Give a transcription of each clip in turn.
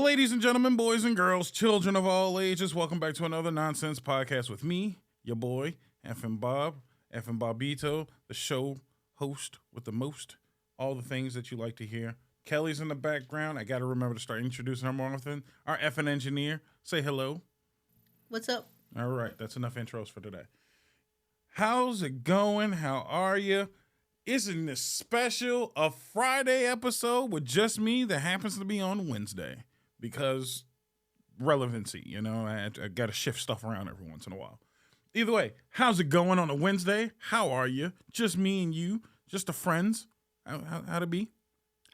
ladies and gentlemen, boys and girls, children of all ages, welcome back to another nonsense podcast with me, your boy, FNBoB, FNBobito, the show host with the most, all the things that you like to hear. Kelly's in the background. I got to remember to start introducing her more often. Our FN engineer, say hello. What's up? All right, that's enough intros for today. How's it going? How are you? Isn't this special? A Friday episode with just me that happens to be on Wednesday because relevancy, you know, I got to shift stuff around every once in a while. Either way, how's it going on a Wednesday? How are you? Just me and you, just the friends. How'd it be?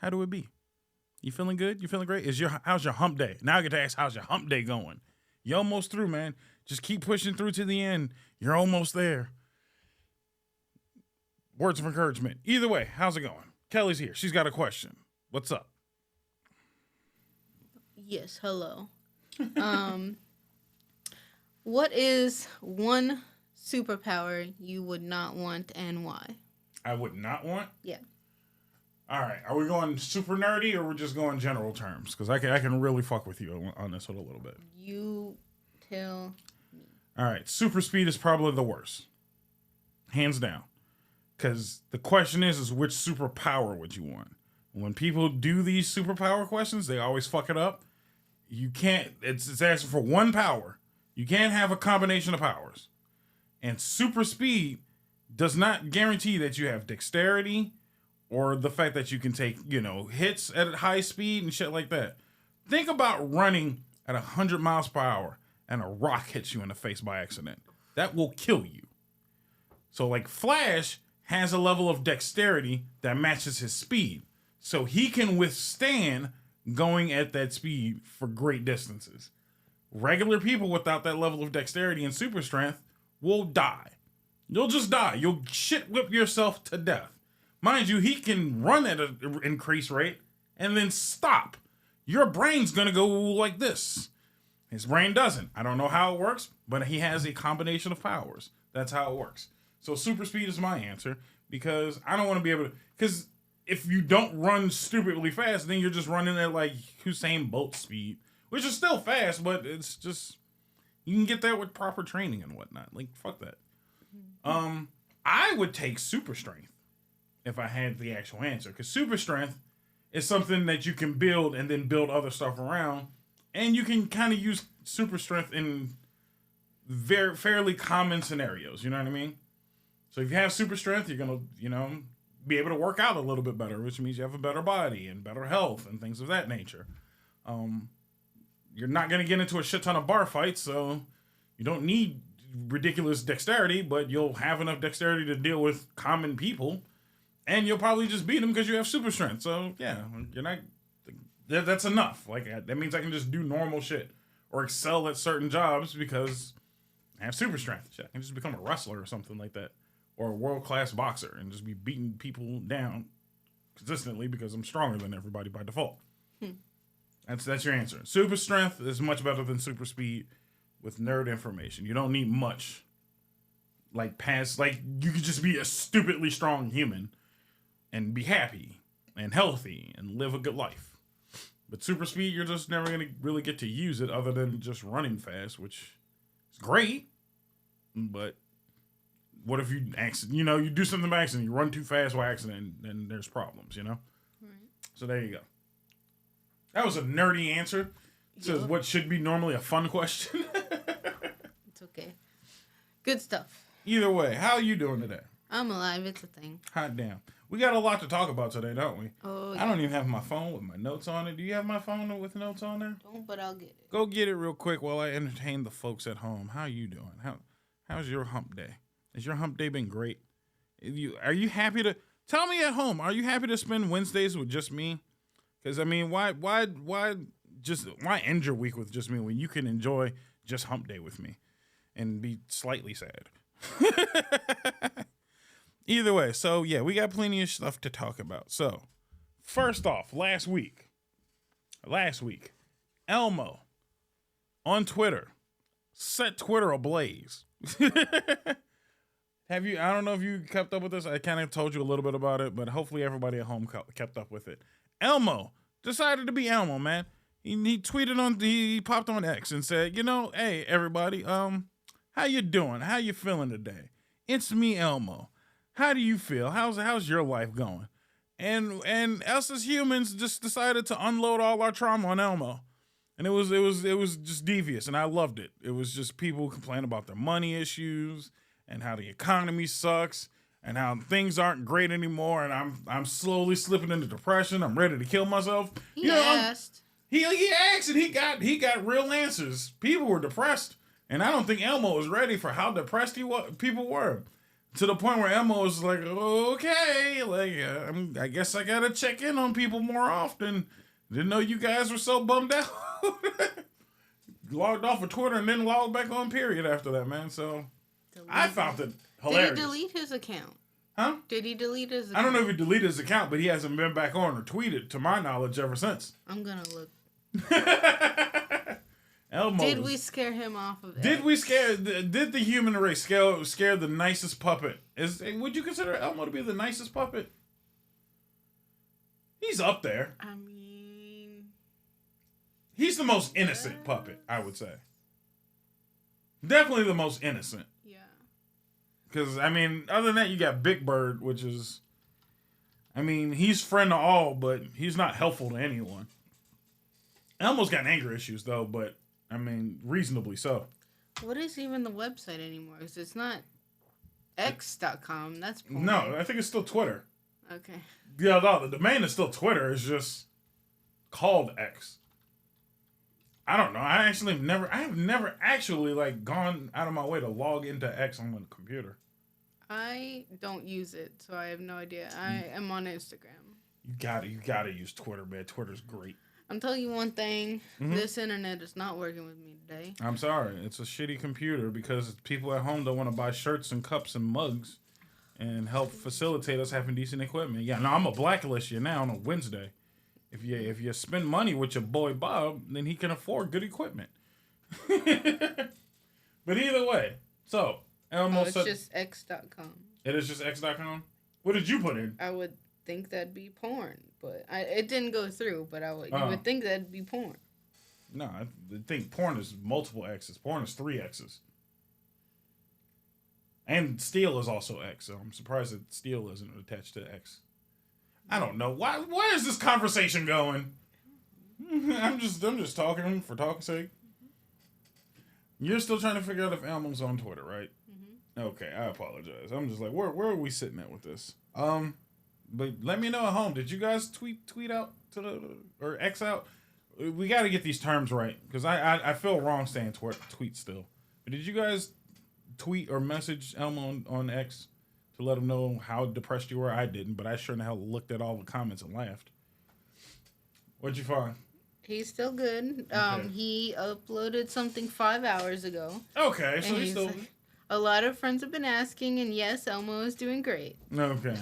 How do it be? You feeling good? You feeling great? How's your hump day? Now I get to ask, how's your hump day going? You're almost through, man. Just keep pushing through to the end. You're almost there. Words of encouragement. Either way, how's it going? Kelly's here. She's got a question. What's up? Yes, hello. What is one superpower you would not want and why? I would not want? Yeah. All right. Are we going super nerdy or we're just going general terms? Because I can really fuck with you on this one a little bit. You tell me. All right. Super speed is probably the worst. Hands down. Because the question is which superpower would you want? When people do these superpower questions, they always fuck it up. You can't, it's asking for one power. You can't have a combination of powers. And super speed does not guarantee that you have dexterity or the fact that you can take, hits at high speed and shit like that. Think about running at 100 miles per hour and a rock hits you in the face by accident. That will kill you. So like Flash has a level of dexterity that matches his speed. So he can withstand going at that speed for great distances. Regular people without that level of dexterity and super strength will die. You'll just die. You'll shit whip yourself to death. Mind you, he can run at an increased rate and then stop. Your brain's gonna go like this. His brain doesn't. I don't know how it works, but he has a combination of powers. That's how it works. So super speed is my answer because I don't want to be able to, because if you don't run stupidly fast, then you're just running at like Usain Bolt speed, which is still fast, but it's just, you can get that with proper training and whatnot. Like, fuck that. I would take super strength if I had the actual answer, because super strength is something that you can build and then build other stuff around, and you can kind of use super strength in fairly common scenarios, you know what I mean? So if you have super strength, you're going to, be able to work out a little bit better, which means you have a better body and better health and things of that nature. You're not going to get into a shit ton of bar fights, so you don't need ridiculous dexterity, but you'll have enough dexterity to deal with common people, and you'll probably just beat them because you have super strength. So, yeah, that's enough. Like, that means I can just do normal shit or excel at certain jobs because I have super strength. Shit, I can just become a wrestler or something like that. Or a world-class boxer and just be beating people down consistently because I'm stronger than everybody by default. That's your answer. Super strength is much better than super speed with nerd information. You don't need much. You could just be a stupidly strong human and be happy and healthy and live a good life. But super speed, you're just never going to really get to use it other than just running fast, which is great, but what if you you do something by accident, you run too fast by accident, and there's problems, Right. So there you go. That was a nerdy answer. It says what should be normally a fun question. It's okay. Good stuff. Either way, how are you doing today? I'm alive. It's a thing. Hot damn. We got a lot to talk about today, don't we? Oh, yeah. I don't even have my phone with my notes on it. Do you have my phone with notes on there? Don't, but I'll get it. Go get it real quick while I entertain the folks at home. How you doing? How's your hump day? Has your hump day been great? Are you happy to tell me at home? Are you happy to spend Wednesdays with just me? Because why end your week with just me when you can enjoy just hump day with me and be slightly sad? Either way, so yeah, we got plenty of stuff to talk about. So first off, last week, Elmo on Twitter set Twitter ablaze. I don't know if you kept up with this. I kind of told you a little bit about it, but hopefully everybody at home kept up with it. Elmo decided to be Elmo, man. he tweeted he popped on X and said, hey everybody, how you doing? How you feeling today? It's me, Elmo. How do you feel? How's your life going? And us as humans just decided to unload all our trauma on Elmo. And it was just devious, and I loved it. It was just people complaining about their money issues and how the economy sucks and how things aren't great anymore, and I'm slowly slipping into depression. I'm ready to kill myself. He asked. He asked, and he got real answers. People were depressed, and I don't think Elmo was ready for how depressed people were. To the point where Elmo was like, okay, like I guess I gotta check in on people more often. Didn't know you guys were so bummed out. Logged off of Twitter and then logged back on, period, after that, man. So I found it hilarious. Did he delete his account? Huh? Did he delete his account? I don't know if he deleted his account, but he hasn't been back on or tweeted, to my knowledge, ever since. I'm gonna look. Elmo. Did we scare him off of it? Did the human race scare the nicest puppet? Would you consider Elmo to be the nicest puppet? He's up there. I mean, he's the most innocent puppet, I would say. Definitely the most innocent. Yeah. Because, I mean, other than that, you got Big Bird, which is, I mean, he's friend to all, but he's not helpful to anyone. Elmo's got anger issues, though, but, I mean, reasonably so. What is even the website anymore? Because it's not x.com. That's porn. No, I think it's still Twitter. Okay. Yeah, no, the domain is still Twitter. It's just called X. I don't know. I have never actually like gone out of my way to log into X on my computer. I don't use it, so I have no idea. I am on Instagram. You gotta use Twitter, man. Twitter's great. I'm telling you one thing. Mm-hmm. This internet is not working with me today. I'm sorry. It's a shitty computer because people at home don't want to buy shirts and cups and mugs and help facilitate us having decent equipment. Yeah, no, I'm gonna blacklist you now on a Wednesday. If you spend money with your boy Bob, then he can afford good equipment. But either way, so Elmo it's just x.com. It is just x.com? What did you put in? I would think that'd be porn, but it didn't go through, but you would think that'd be porn. No, I think porn is multiple X's. Porn is 3 X's. And steel is also X, so I'm surprised that steel isn't attached to X. I don't know. Why is this conversation going? I'm just talking for talking's sake. You're still trying to figure out if Elmo's on Twitter, right? Mm-hmm. Okay, I apologize. I'm just like, where are we sitting at with this? But let me know at home. Did you guys tweet out or X out? We got to get these terms right because I feel wrong saying tweet still. But did you guys tweet or message Elmo on X to let him know how depressed you were? I didn't, but I sure in the hell looked at all the comments and laughed. What'd you find? He's still good. Okay. He uploaded something 5 hours ago. Okay, so he's still... Like, a lot of friends have been asking, and yes, Elmo is doing great. Okay.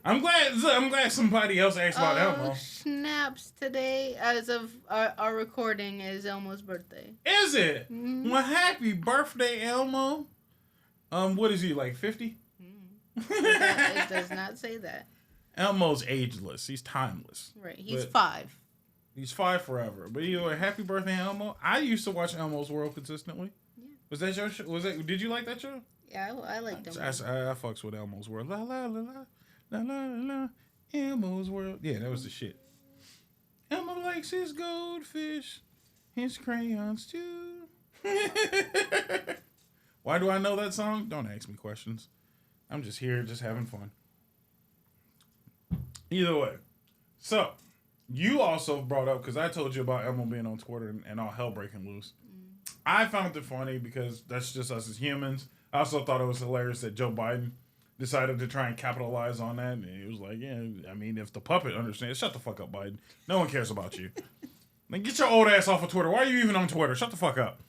I'm glad somebody else asked about Elmo. Snaps today, as of our recording, is Elmo's birthday. Is it? Mm-hmm. Well, happy birthday, Elmo. What is he, like 50? It does not say that. Elmo's ageless. He's timeless. Right. He's 5. He's 5 forever. But anyway, happy birthday, Elmo. I used to watch Elmo's World consistently. Yeah. Was that your show? Did you like that show? Yeah, I liked him. I fucks with Elmo's World. La la la la la la la. Elmo's World. Yeah, that was the shit. Elmo likes his goldfish, his crayons too. Why do I know that song? Don't ask me questions. I'm just here, just having fun. Either way. So, you also brought up, because I told you about Elmo being on Twitter and all hell breaking loose. I found it funny because that's just us as humans. I also thought it was hilarious that Joe Biden decided to try and capitalize on that. And he was like, yeah, I mean, if the puppet understands, shut the fuck up, Biden. No one cares about you. Like, get your old ass off of Twitter. Why are you even on Twitter? Shut the fuck up.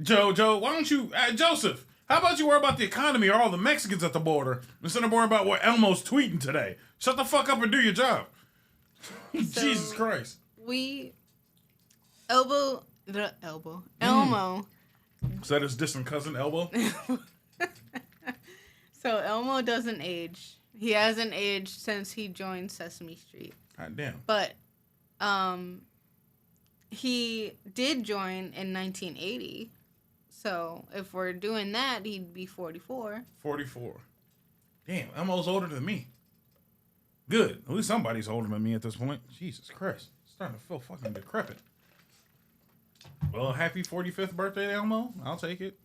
Joe, why don't you, Joseph, how about you worry about the economy or all the Mexicans at the border instead of worrying about what Elmo's tweeting today? Shut the fuck up and do your job. So Jesus Christ. Elmo. Is that his distant cousin, Elmo? So Elmo doesn't age. He hasn't aged since he joined Sesame Street. God damn. But he did join in 1980. So if we're doing that, he'd be 44. 44. Damn, Elmo's older than me. Good. At least somebody's older than me at this point. Jesus Christ. It's starting to feel fucking decrepit. Well, happy 45th birthday, Elmo. I'll take it.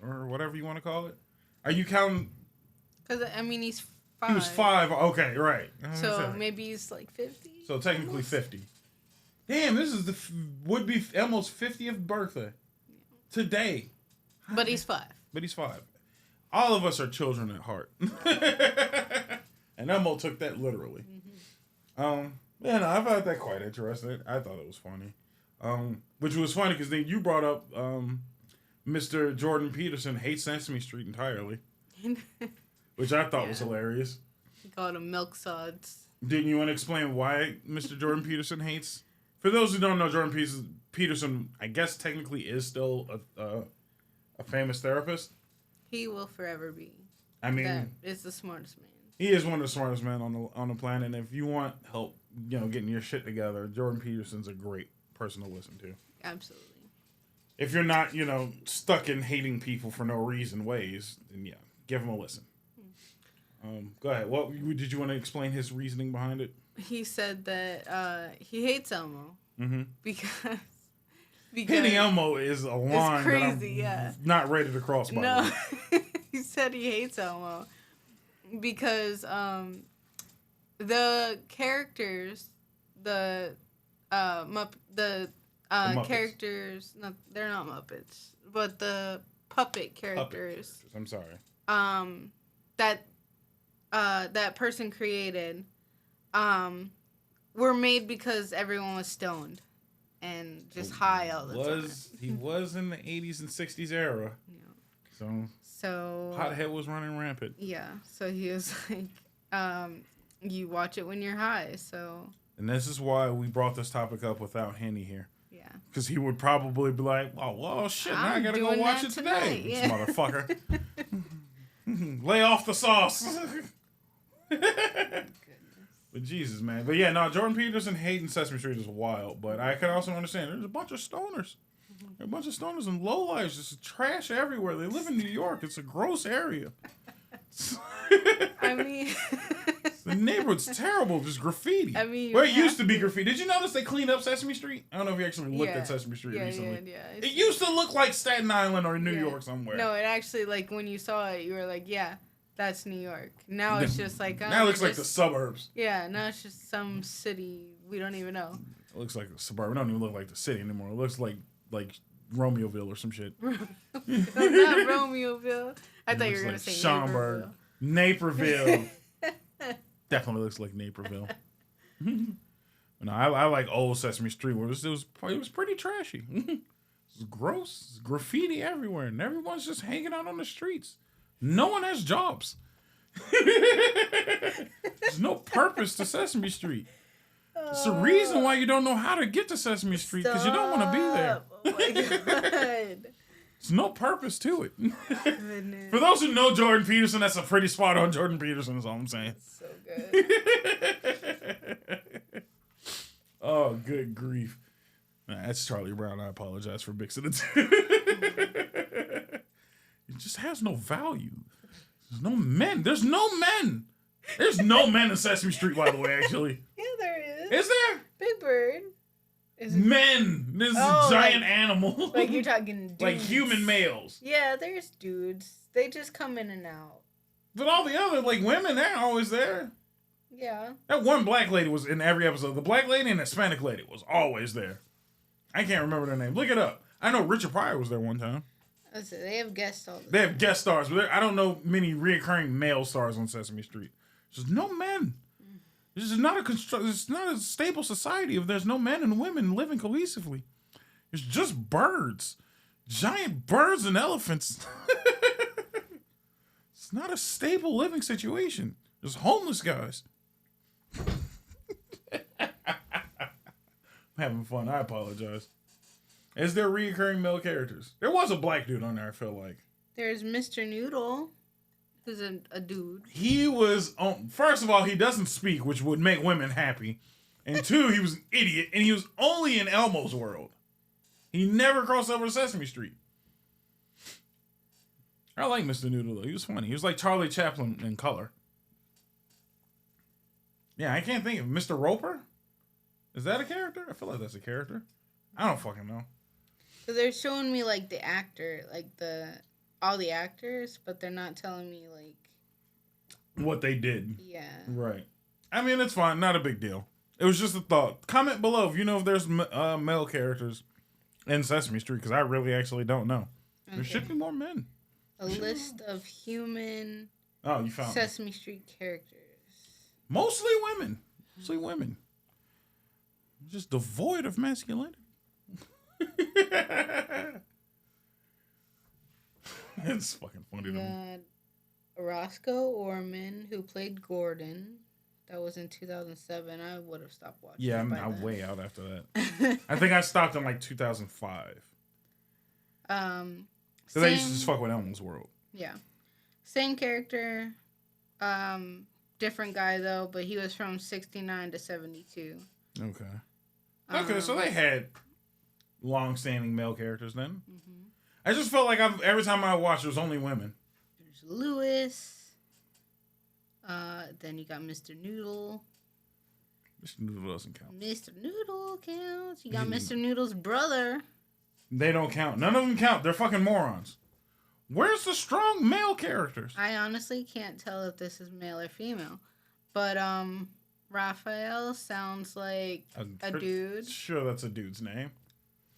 Or whatever you want to call it. Are you counting? Because, I mean, he's 5. He was 5. Okay, right. So maybe he's like 50. So technically almost 50. Damn, this is would be Elmo's 50th birthday. Today. But he's 5. But he's 5. All of us are children at heart. And Elmo took that literally. Mm-hmm. Yeah, no, I found that quite interesting. I thought it was funny. Which was funny because then you brought up Mr. Jordan Peterson hates Sesame Street entirely. Which I thought was hilarious. He called him milk sods. Didn't you want to explain why Mr. Jordan Peterson hates? For those who don't know, Jordan Peterson, I guess technically is still a famous therapist. He will forever be. I mean, that is the smartest man. He is one of the smartest men on the planet. And if you want help, getting your shit together, Jordan Peterson's a great person to listen to. Absolutely. If you're not, stuck in hating people for no reason ways, then yeah, give him a listen. Go ahead. What did you want to explain his reasoning behind it? He said that he hates Elmo because hating Elmo is a line crazy, that I'm not ready to cross. No, he said he hates Elmo because the characters, the characters, no, they're not Muppets, but the puppet characters. I'm sorry. That person created, were made because everyone was stoned and just high all the time. He was in the 80s and 60s era. Yeah. So pothead was running rampant. Yeah. So he was like, you watch it when you're high. So. And this is why we brought this topic up without Henny here. Yeah. Because he would probably be like, oh, well, shit, now I gotta go watch it today. Yeah. This motherfucker. Lay off the sauce. But Jesus, man. But yeah, no, Jordan Peterson hating Sesame Street is wild. But I can also understand there's a bunch of stoners. There are a bunch of stoners and lowlifes. Just trash everywhere. They live in New York. It's a gross area. I mean... The neighborhood's terrible. Just graffiti. I mean... Where it used to be graffiti. Did you notice they cleaned up Sesame Street? I don't know if you actually looked at Sesame Street recently. Yeah. It used to look like Staten Island or New York somewhere. No, it actually, like, when you saw it, you were like, yeah. That's New York. Now it's just like... now it looks like the suburbs. Yeah, now it's just some city we don't even know. It looks like a suburb. It don't even look like the city anymore. It looks like Romeoville or some shit. Not Romeoville. I thought you were going to say Schaumburg. Naperville. Definitely looks like Naperville. No, I like old Sesame Street where it was pretty trashy. It was gross. It's graffiti everywhere. And everyone's just hanging out on the streets. No one has jobs. There's no purpose to Sesame Street. It's the reason why you don't know how to get to Sesame Street because you don't want to be there. Oh my God. There's no purpose to it. For those who know Jordan Peterson, that's a pretty spot on Jordan Peterson is all I'm saying. So good. Oh, good grief. That's Charlie Brown. I apologize for mixing it. It just has no value. There's no men. There's no men. There's no men in Sesame Street, by the way, actually. Yeah, there is. Is there? Big Bird. Men. This is a giant animal. Like you're talking dudes. Like human males. Yeah, there's dudes. They just come in and out. But all the other, women, they're always there. Yeah. That one black lady was in every episode. The black lady and the Hispanic lady was always there. I can't remember their name. Look it up. I know Richard Pryor was there one time. They have guest stars. They have guest stars, but I don't know many reoccurring male stars on Sesame Street. There's just no men. This is not it's not a stable society if there's no men and women living cohesively. It's just birds. Giant birds and elephants. It's not a stable living situation. There's homeless guys. I'm having fun. I apologize. Is there reoccurring male characters? There was a black dude on there, I feel like. There's Mr. Noodle, who's a dude. He was... first of all, he doesn't speak, which would make women happy. And 2, he was an idiot, and he was only in Elmo's world. He never crossed over to Sesame Street. I like Mr. Noodle, though. He was funny. He was like Charlie Chaplin in color. Yeah, I can't think of Mr. Roper? Is that a character? I feel like that's a character. I don't fucking know. So they're showing me, like, the actor, like, all the actors, but they're not telling me, like... what they did. Yeah. Right. I mean, it's fine. Not a big deal. It was just a thought. Comment below if you know if there's male characters in Sesame Street, because I really actually don't know. Okay. There should be more men. A list of human you found Sesame Street characters. Mostly women. Mostly women. Just devoid of masculinity. It's fucking funny to me. Roscoe Orman, who played Gordon. That was in 2007. I would have stopped watching. Yeah, I'm way out after that. I think I stopped in like 2005. So they used to just fuck with Elmo's world. Yeah. Same character. Different guy though, but he was from 69 to 72. Okay. Okay, so they had long-standing male characters then. Mm-hmm. I just felt like every time I watched, it was only women. There's Lewis. Then you got Mr. Noodle. Mr. Noodle doesn't count. Mr. Noodle counts. You got Mr. Noodle's brother. They don't count. None of them count. They're fucking morons. Where's the strong male characters? I honestly can't tell if this is male or female. But, Raphael sounds like a dude. Sure, that's a dude's name.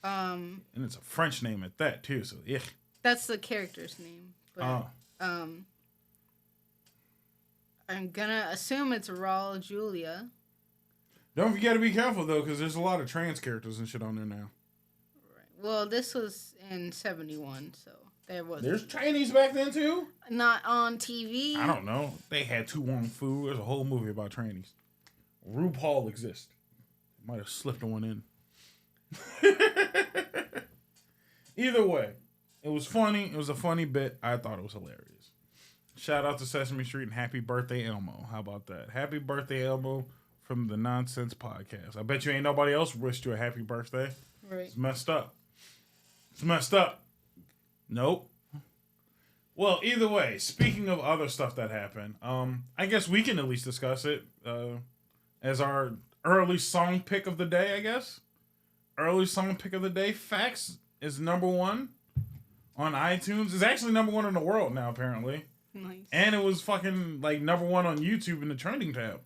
And it's a French name at that, too, so, yeah. That's the character's name. But, I'm gonna assume it's Raul Julia. You gotta be careful, though, because there's a lot of trans characters and shit on there now. Right. Well, this was in 71, so there was. There's Chinese back then, too? Not on TV. I don't know. They had Tu Wong Fu. There's a whole movie about trannies. RuPaul exists. Might have slipped one in. Either way, it was funny. It was a funny bit. I thought it was hilarious. Shout out to Sesame Street and happy birthday, Elmo. How about that? Happy birthday, Elmo, from the Nonsense Podcast. I bet you ain't nobody else wished you a happy birthday. Right. It's messed up. It's messed up. Nope. Well, either way, speaking of other stuff that happened, I guess we can at least discuss it as our early song pick of the day, I guess. Early song pick of the day. Facts is number 1 on iTunes. It's actually number 1 in the world now, apparently. Nice. And it was fucking like number 1 on YouTube in the trending tab.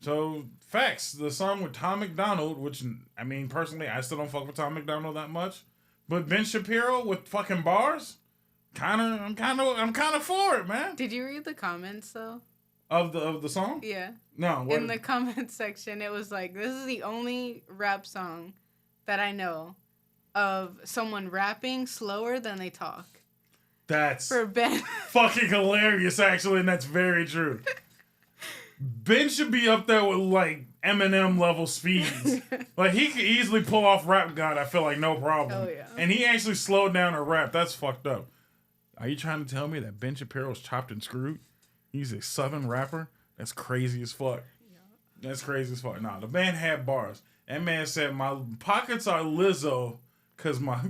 So, Facts, the song with Tom McDonald, which, I mean, personally, I still don't fuck with Tom McDonald that much. But Ben Shapiro with fucking bars, I'm kind of for it, man. Did you read the comments though? Of the song? Yeah. No. In the comment section, it was like, this is the only rap song that I know of someone rapping slower than they talk. That's for Ben. Fucking hilarious, actually, and that's very true. Ben should be up there with like Eminem level speeds. Like he could easily pull off Rap God, I feel like, no problem. Oh yeah. And he actually slowed down a rap. That's fucked up. Are you trying to tell me that Ben Shapiro's chopped and screwed? He's a Southern rapper? That's crazy as fuck. Yeah. That's crazy as fuck. Nah, the man had bars. That man said, my pockets are Lizzo, because my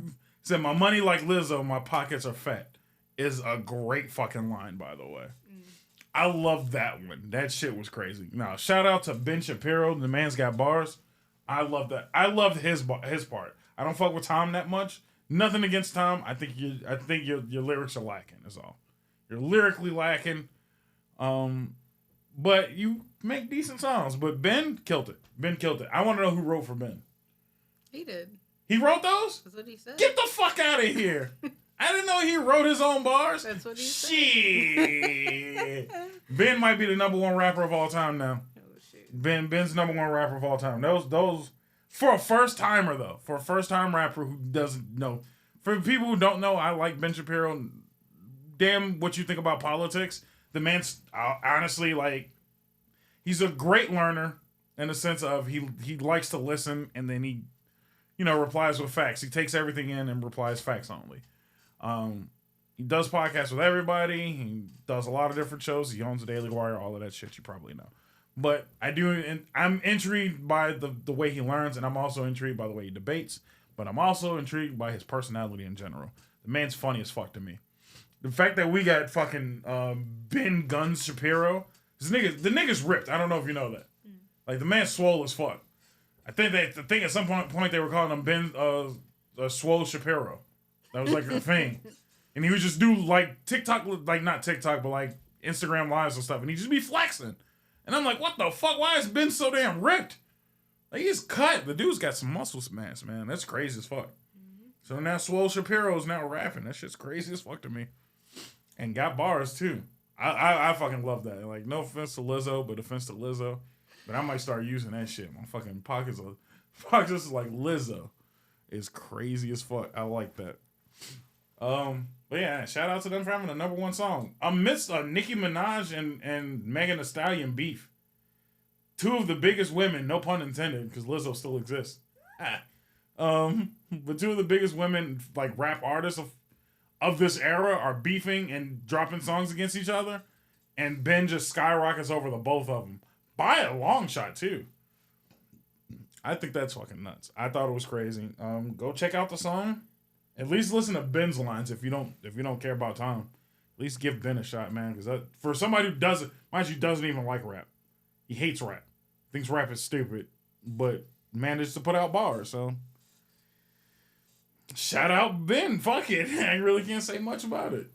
money like Lizzo, my pockets are fat. Is a great fucking line, by the way. I love that one. That shit was crazy. Now, shout out to Ben Shapiro. The man's got bars. I love that. I love his part. I don't fuck with Tom that much. Nothing against Tom. I think your lyrics are lacking. That's all. You're lyrically lacking. But you make decent songs. But Ben killed it. I want to know who wrote for Ben. He did. He wrote those? That's what he said. Get the fuck out of here. I didn't know he wrote his own bars. That's what he said. Shit. Ben might be the number 1 rapper of all time now. Oh, shit. Ben's number 1 rapper of all time. Those for a first timer though. For a first time rapper who doesn't know. For people who don't know, I like Ben Shapiro. Damn what you think about politics. The man's honestly like, he's a great learner in the sense of he likes to listen and then he, replies with facts. He takes everything in and replies facts only. He does podcasts with everybody. He does a lot of different shows. He owns the Daily Wire, all of that shit you probably know. But I do, and I'm intrigued by the way he learns, and I'm also intrigued by the way he debates. But I'm also intrigued by his personality in general. The man's funny as fuck to me. The fact that we got fucking Ben Shapiro, the nigga's ripped. I don't know if you know that. Like the man's swole as fuck. I think at some point they were calling him Ben Swole Shapiro. That was like a thing, and he would just do like TikTok, like not TikTok, but like Instagram lives and stuff, and he'd just be flexing. And I'm like, what the fuck? Why is Ben so damn ripped? Like, he's cut. The dude's got some muscle mass, man. That's crazy as fuck. So now Swole Shapiro's now rapping. That shit's crazy as fuck to me. And got bars, too. I fucking love that. Like, no offense to Lizzo, but offense to Lizzo. But I might start using that shit. My fucking pockets like Lizzo is crazy as fuck. I like that. But yeah, shout out to them for having the #1 song. Amidst Nicki Minaj and Megan Thee Stallion beef. Two of the biggest women, no pun intended, because Lizzo still exists. But two of the biggest women, like rap artists of this era, are beefing and dropping songs against each other. And Ben just skyrockets over the both of them. By a long shot, too. I think that's fucking nuts. I thought it was crazy. Go check out the song. At least listen to Ben's lines if you don't care about Tom. At least give Ben a shot, man. Because for somebody who doesn't even like rap. He hates rap. Thinks rap is stupid. But managed to put out bars, so. Shout out Ben. Fuck it. I really can't say much about it.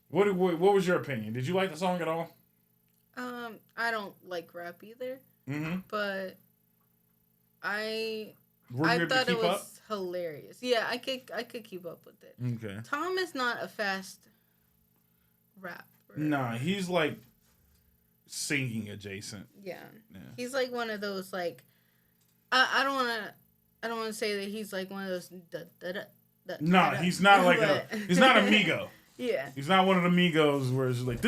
What was your opinion? Did you like the song at all? I don't like rap either. Mm-hmm. But I thought it was hilarious. Yeah, I could keep up with it. Okay. Tom is not a fast rapper. Nah, he's like singing adjacent. Yeah. He's like one of those like I don't wanna say that he's like one of those Nah, he's not like he's not a Migo. Yeah. He's not one of the Migos where it's like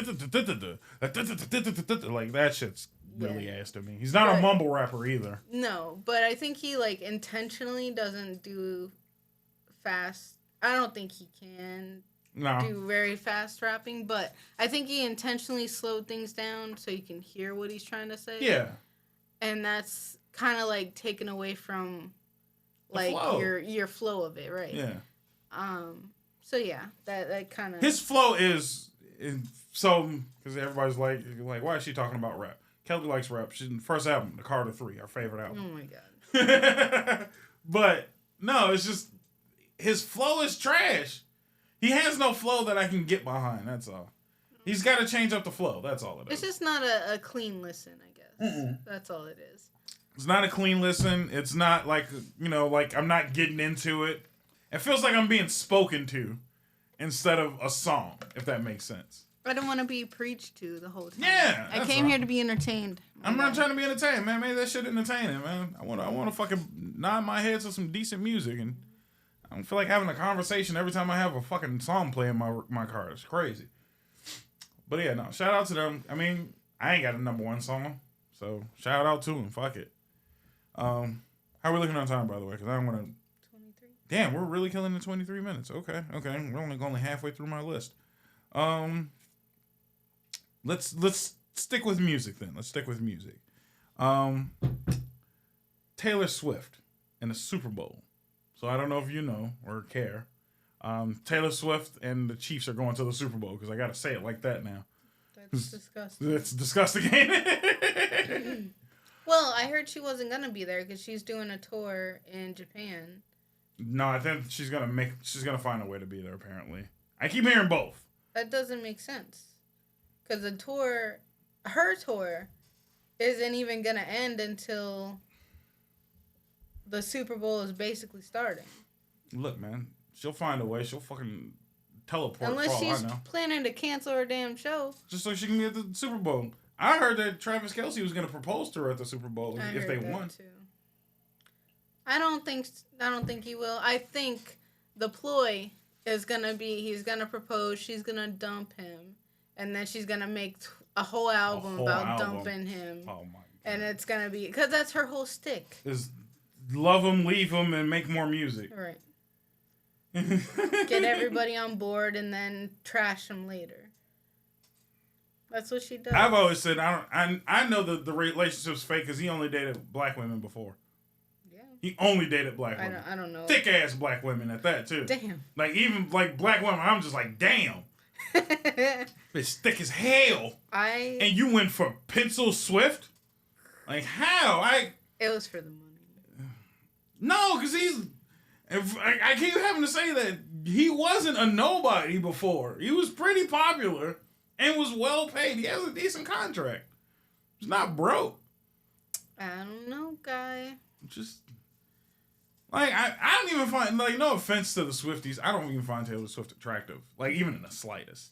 like that shit's really ass to me. He's not a mumble rapper either. No, but I think he like intentionally doesn't do fast. I don't think he can do very fast rapping, but I think he intentionally slowed things down so you can hear what he's trying to say. Yeah. And that's kind of like taken away from like your flow of it, right? Yeah. So yeah, that kind of his flow is so because everybody's like why is she talking about rap? Kelly likes rap. She's in the first album, The Carter 3, our favorite album. Oh my god. But no, it's just his flow is trash. He has no flow that I can get behind. That's all. He's got to change up the flow. That's all it is. It's just not a clean listen, I guess. Mm-mm. That's all it is. It's not a clean listen. It's not like, like I'm not getting into it. It feels like I'm being spoken to instead of a song, if that makes sense. I don't want to be preached to the whole time. Yeah. I came here to be entertained. I'm not trying to be entertained, man. Maybe that shit entertaining, man. I want to fucking nod my head to some decent music, and I don't feel like having a conversation every time I have a fucking song play in my car. It's crazy. But yeah, no. Shout out to them. I mean, I ain't got a #1 song, so shout out to them. Fuck it. How are we looking on time, by the way? Because I don't want to. 23. Damn, we're really killing the 23 minutes. Okay. We're only halfway through my list. Let's stick with music then. Let's stick with music. Taylor Swift in the Super Bowl. So I don't know if you know or care. Taylor Swift and the Chiefs are going to the Super Bowl because I got to say it like that now. That's disgusting. It's disgusting. Well, I heard she wasn't going to be there because she's doing a tour in Japan. No, I think she's gonna find a way to be there, apparently. I keep hearing both. That doesn't make sense. Because her tour, isn't even going to end until the Super Bowl is basically starting. Look, man, she'll find a way. She'll fucking teleport. Unless she's planning to cancel her damn show. Just so she can get the Super Bowl. I heard that Travis Kelce was going to propose to her at the Super Bowl if they won. Too. I don't think he will. I think the ploy is going to be he's going to propose, she's going to dump him, and then she's going to make a whole album about dumping him. Oh my God. And it's going to be because that's her whole stick. Is love him, leave him, and make more music. Right. Get everybody on board and then trash him later. That's what she does. I've always said I know that the relationship's fake because he only dated black women before. Yeah. He only dated black women. I don't know. Thick ass black women at that too. Damn. Like even like black women, I'm just like damn. Bitch thick as hell. And you went for Pencil Swift? Like how? It was for the money. No, because I keep having to say that he wasn't a nobody before. He was pretty popular and was well paid. He has a decent contract. He's not broke. I don't know, guy. Just like I don't even find, like, no offense to the Swifties, I don't even find Taylor Swift attractive. Like even in the slightest.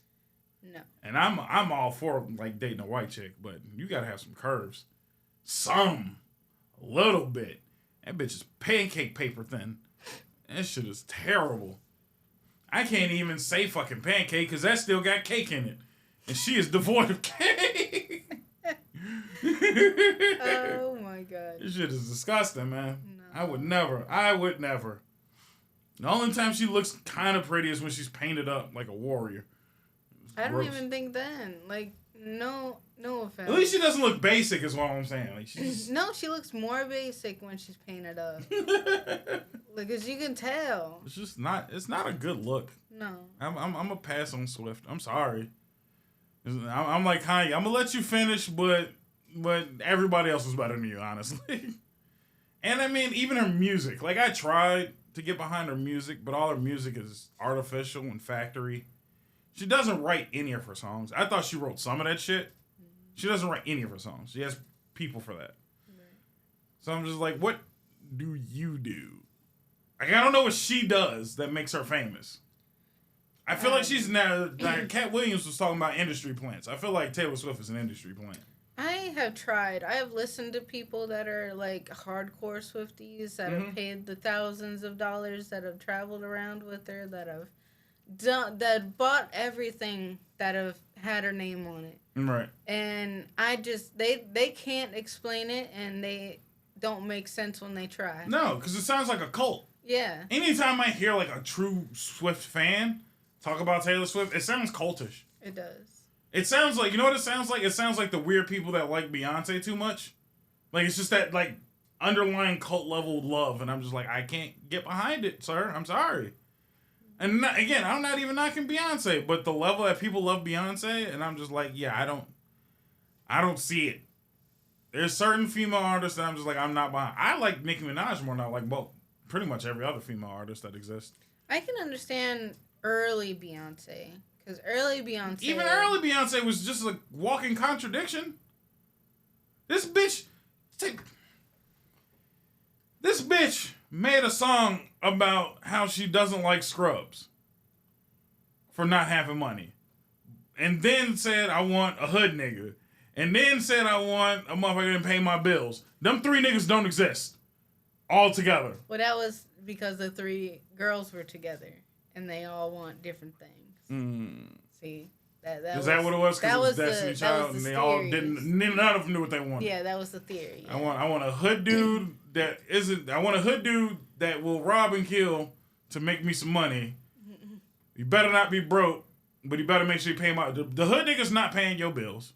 No. And I'm all for like dating a white chick, but you gotta have some curves. A little bit. That bitch is pancake paper thin. That shit is terrible. I can't even say fucking pancake because that still got cake in it. And she is devoid of cake. Oh my god. This shit is disgusting, man. No. I would never. The only time she looks kind of pretty is when she's painted up like a warrior. I don't even think then. Like, no offense. At least she doesn't look basic is what I'm saying. Like she's... No, she looks more basic when she's painted up. Like, as you can tell. It's just not, it's not a good look. No. I'm a pass on Swift. I'm sorry. I'm like Kanye. I'm gonna let you finish, but everybody else is better than you, honestly. And I mean, even her music. Like I tried to get behind her music, but all her music is artificial and factory. She doesn't write any of her songs. I thought she wrote some of that shit. She doesn't write any of her songs. She has people for that. Right. So I'm just like, what do you do? Like, I don't know what she does that makes her famous. I feel like she's now, like Cat Williams was talking about industry plants. I feel like Taylor Swift is an industry plant. I have tried. I have listened to people that are like hardcore Swifties that have paid the thousands of dollars, that have traveled around with her, that bought everything, that have had her name on it. Right. And I just, they can't explain it, and they don't make sense when they try. No, because it sounds like a cult. Yeah. Anytime I hear like a true Swift fan talk about Taylor Swift, it sounds cultish. It does. It sounds like, you know what it sounds like? It sounds like the weird people that like Beyonce too much. Like, it's just that, like, underlying cult level love, and I'm just like, I can't get behind it, sir. I'm sorry. And again, I'm not even knocking Beyonce, but the level that people love Beyonce, and I'm just like, yeah, I don't see it. There's certain female artists that I'm just like, I'm not behind. I like Nicki Minaj more than I like pretty much every other female artist that exists. I can understand early Beyonce, because early Beyonce... Even early Beyonce was just a walking contradiction. This bitch made a song about how she doesn't like Scrubs for not having money. And then said, I want a hood nigga. And then said, I want a motherfucker to pay my bills. Them three niggas don't exist. All together. Well, that was because the three girls were together. And they all want different things. See? Is that what it was? Because it was Destiny Child and they all didn't, none of them knew what they wanted. Yeah, that was the theory. Yeah. I want a hood dude I want a hood dude that will rob and kill to make me some money. You better not be broke, but you better make sure you pay the hood nigga's not paying your bills.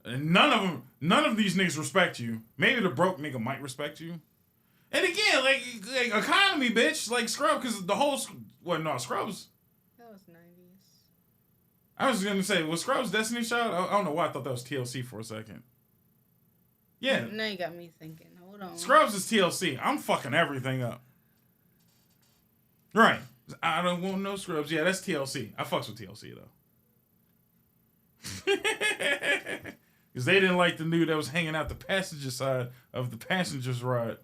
And none of these niggas respect you. Maybe the broke nigga might respect you. And again, like economy, bitch, like Scrubs, because the whole, Scrubs. That was 90s. I was going to say, was Scrubs Destiny Child? I don't know why I thought that was TLC for a second. Yeah. Now you got me thinking. Hold on. Scrubs is TLC. I'm fucking everything up. Right. I don't want no Scrubs. Yeah, that's TLC. I fucks with TLC, though. Because they didn't like the dude that was hanging out the passenger side of the passenger's ride,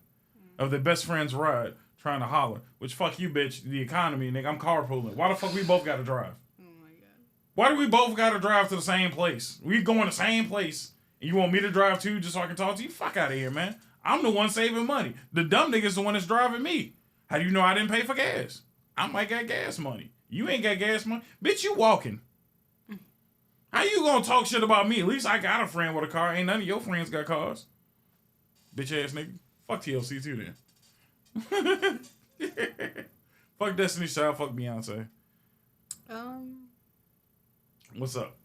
of their best friend's ride, trying to holler. Which, fuck you, bitch. The economy, nigga. I'm carpooling. Why the fuck we both got to drive? Oh, my God. Why do we both got to drive to the same place? We going the same place. And you want me to drive too just so I can talk to you? Fuck out of here, man. I'm the one saving money. The dumb nigga's the one that's driving me. How do you know I didn't pay for gas? I might got gas money. You ain't got gas money. Bitch, you walking. How you gonna talk shit about me? At least I got a friend with a car. Ain't none of your friends got cars. Bitch ass nigga. Fuck TLC too then. Fuck Destiny's Child. Fuck Beyonce. What's up?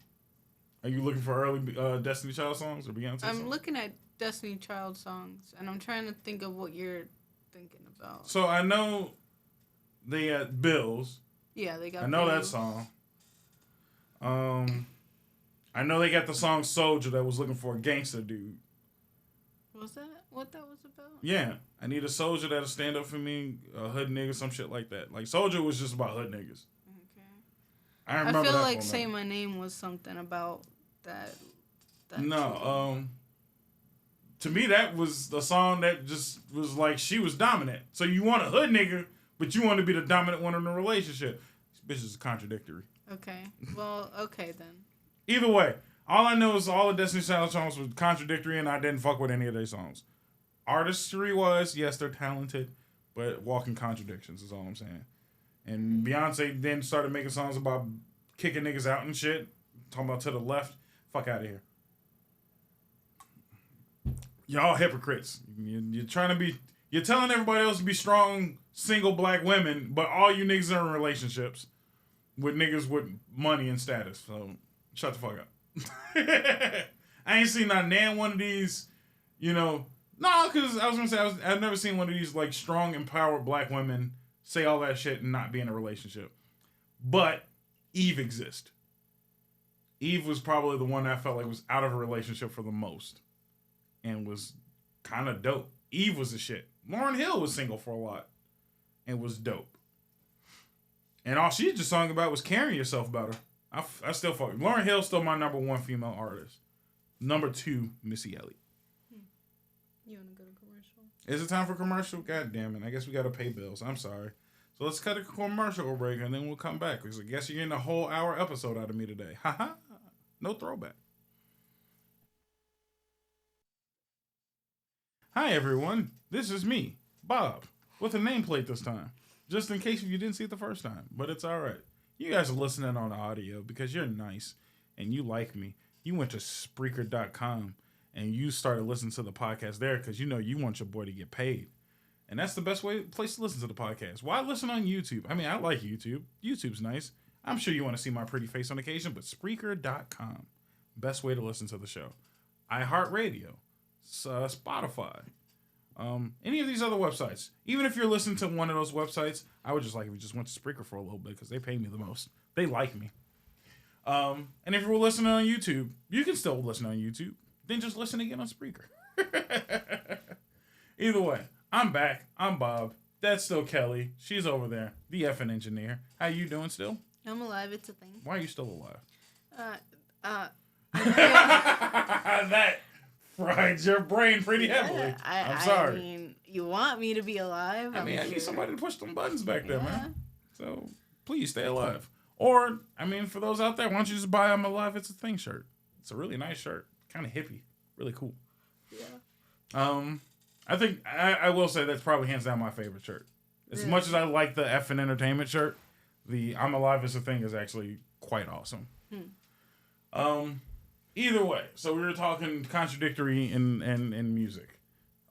Are you looking for early Destiny Child songs or Beyonce songs? I'm looking at Destiny Child songs, and I'm trying to think of what you're thinking about. So I know they had Bills. Yeah, they got. I know Bills. that song. I know they got the song Soldier that was looking for a gangster dude. Was that what that was about? Yeah, I need a soldier that'll stand up for me, a hood nigga, some shit like that. Like Soldier was just about hood niggas. Okay. I remember feel that like Say My Name was something about that no, to me that was the song that just was like she was dominant. So you want a hood nigga, but you want to be the dominant one in the relationship. This bitch is contradictory. Okay. Well, okay then. Either way, all I know is all the Destiny Child songs were contradictory, and I didn't fuck with any of their songs. Artistry-wise, yes, they're talented, but walking contradictions is all I'm saying. And Beyonce then started making songs about kicking niggas out and shit. Talking about to the left. Fuck out of here. Y'all hypocrites. You're trying to be... You're telling everybody else to be strong, single black women, but all you niggas are in relationships with niggas with money and status. So, shut the fuck up. I ain't seen not nan one of these, no, because I was going to say, I've never seen one of these, like, strong, empowered black women say all that shit and not be in a relationship. But Eve exists. Eve was probably the one that I felt like was out of a relationship for the most and was kind of dope. Eve was the shit. Lauryn Hill was single for a lot and was dope. And all she just sung about was carrying yourself better. I still fuck. Lauryn Hill's still my number one female artist. Number 2, Missy Elliott. You want to go to commercial? Is it time for commercial? God damn it. I guess we got to pay bills. I'm sorry. So let's cut a commercial break and then we'll come back. Because I guess you're getting a whole hour episode out of me today. Haha. No throwback. Hi, everyone. This is me, Bob, with a nameplate this time. Just in case you didn't see it the first time. But it's all right. You guys are listening on audio because you're nice and you like me. You went to Spreaker.com and you started listening to the podcast there because you want your boy to get paid. And that's the best place to listen to the podcast. Why listen on YouTube? I mean, I like YouTube. YouTube's nice. I'm sure you want to see my pretty face on occasion, but Spreaker.com, best way to listen to the show. iHeartRadio, Spotify, any of these other websites. Even if you're listening to one of those websites, I would just like if you just went to Spreaker for a little bit because they pay me the most. They like me. And if you were listening on YouTube, you can still listen on YouTube. Then just listen again on Spreaker. Either way, I'm back. I'm Bob. That's still Kelly. She's over there, the effing engineer. How you doing still? I'm alive. It's a thing. Why are you still alive? That fried your brain pretty heavily. I'm sorry. I mean, you want me to be alive? I need somebody to push them buttons back there, man. So please stay alive. Or, for those out there, why don't you just buy I'm Alive, It's a Thing shirt? It's a really nice shirt. Kind of hippie. Really cool. Yeah. I think, I will say that's probably hands down my favorite shirt. As much as I like the effing entertainment shirt, the I'm Alive, It's a Thing is actually quite awesome. Either way, so we were talking contradictory in music.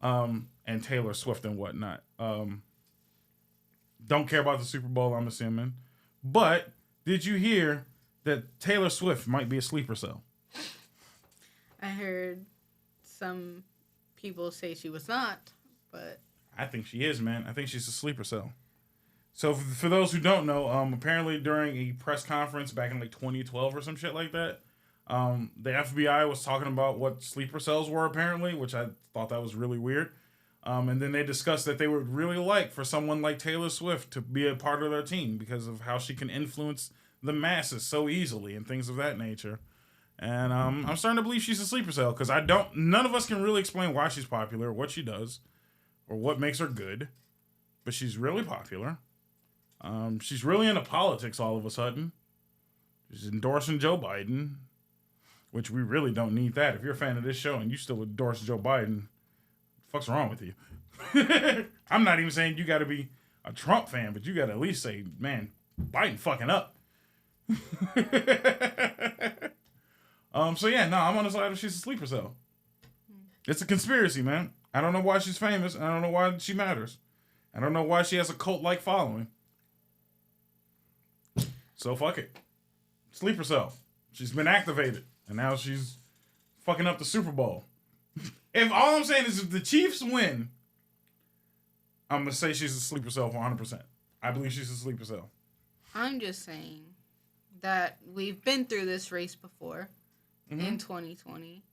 And Taylor Swift and whatnot. Don't care about the Super Bowl, I'm assuming. But did you hear that Taylor Swift might be a sleeper cell? I heard some people say she was not, but I think she is, man. I think she's a sleeper cell. So for those who don't know, apparently during a press conference back in like 2012 or some shit like that, the FBI was talking about what sleeper cells were apparently, which I thought that was really weird. And then they discussed that they would really like for someone like Taylor Swift to be a part of their team because of how she can influence the masses so easily and things of that nature. And I'm starting to believe she's a sleeper cell because none of us can really explain why she's popular, what she does, or what makes her good. But she's really popular. She's really into politics all of a sudden. She's endorsing Joe Biden, which we really don't need that. If you're a fan of this show and you still endorse Joe Biden, what the fuck's wrong with you? I'm not even saying you got to be a Trump fan, but you got to at least say, man, Biden fucking up. So yeah, no, I'm on the side of she's a sleeper cell. It's a conspiracy, man. I don't know why she's famous. I don't know why she matters. I don't know why she has a cult-like following. So fuck it. Sleeper cell. She's been activated. And now she's fucking up the Super Bowl. If all I'm saying is if the Chiefs win, I'm going to say she's a sleeper cell for 100%. I believe she's a sleeper cell. I'm just saying that we've been through this race before in 2020.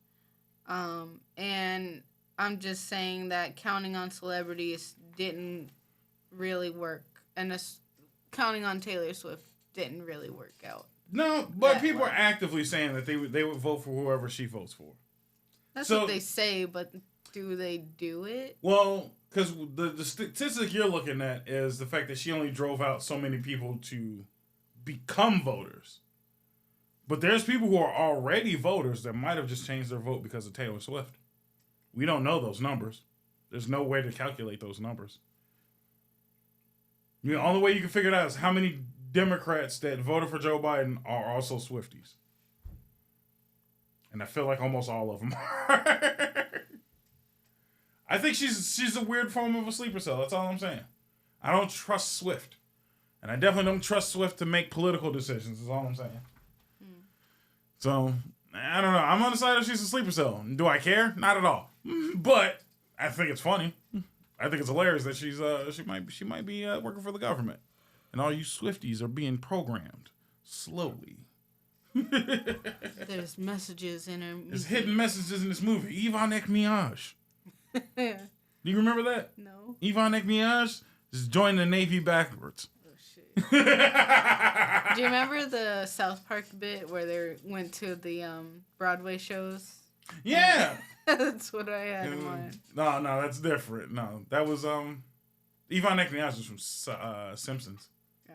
And I'm just saying that counting on celebrities didn't really work. And counting on Taylor Swift didn't really work out. No, but people are actively saying that they would vote for whoever she votes for. That's what they say, but do they do it? Well, because the statistic you're looking at is the fact that she only drove out so many people to become voters. But there's people who are already voters that might have just changed their vote because of Taylor Swift. We don't know those numbers. There's no way to calculate those numbers. The only way you can figure it out is how many Democrats that voted for Joe Biden are also Swifties. And I feel like almost all of them are. I think she's a weird form of a sleeper cell. That's all I'm saying. I don't trust Swift. And I definitely don't trust Swift to make political decisions. That's all I'm saying. So, I don't know. I'm undecided if she's a sleeper cell. Do I care? Not at all. But I think it's funny. I think it's hilarious that she might be working for the government. And all you Swifties are being programmed slowly. There's messages in her. There's hidden messages in this movie. Yvonne Ekmiage. Do you remember that? No. Yvonne Ekmiage just joined the Navy backwards. Oh, shit. Do you remember the South Park bit where they went to the Broadway shows? Yeah. That's what I had in mind. No, that's different. No, that was Yvonne Ekmiage was from Simpsons. Yeah.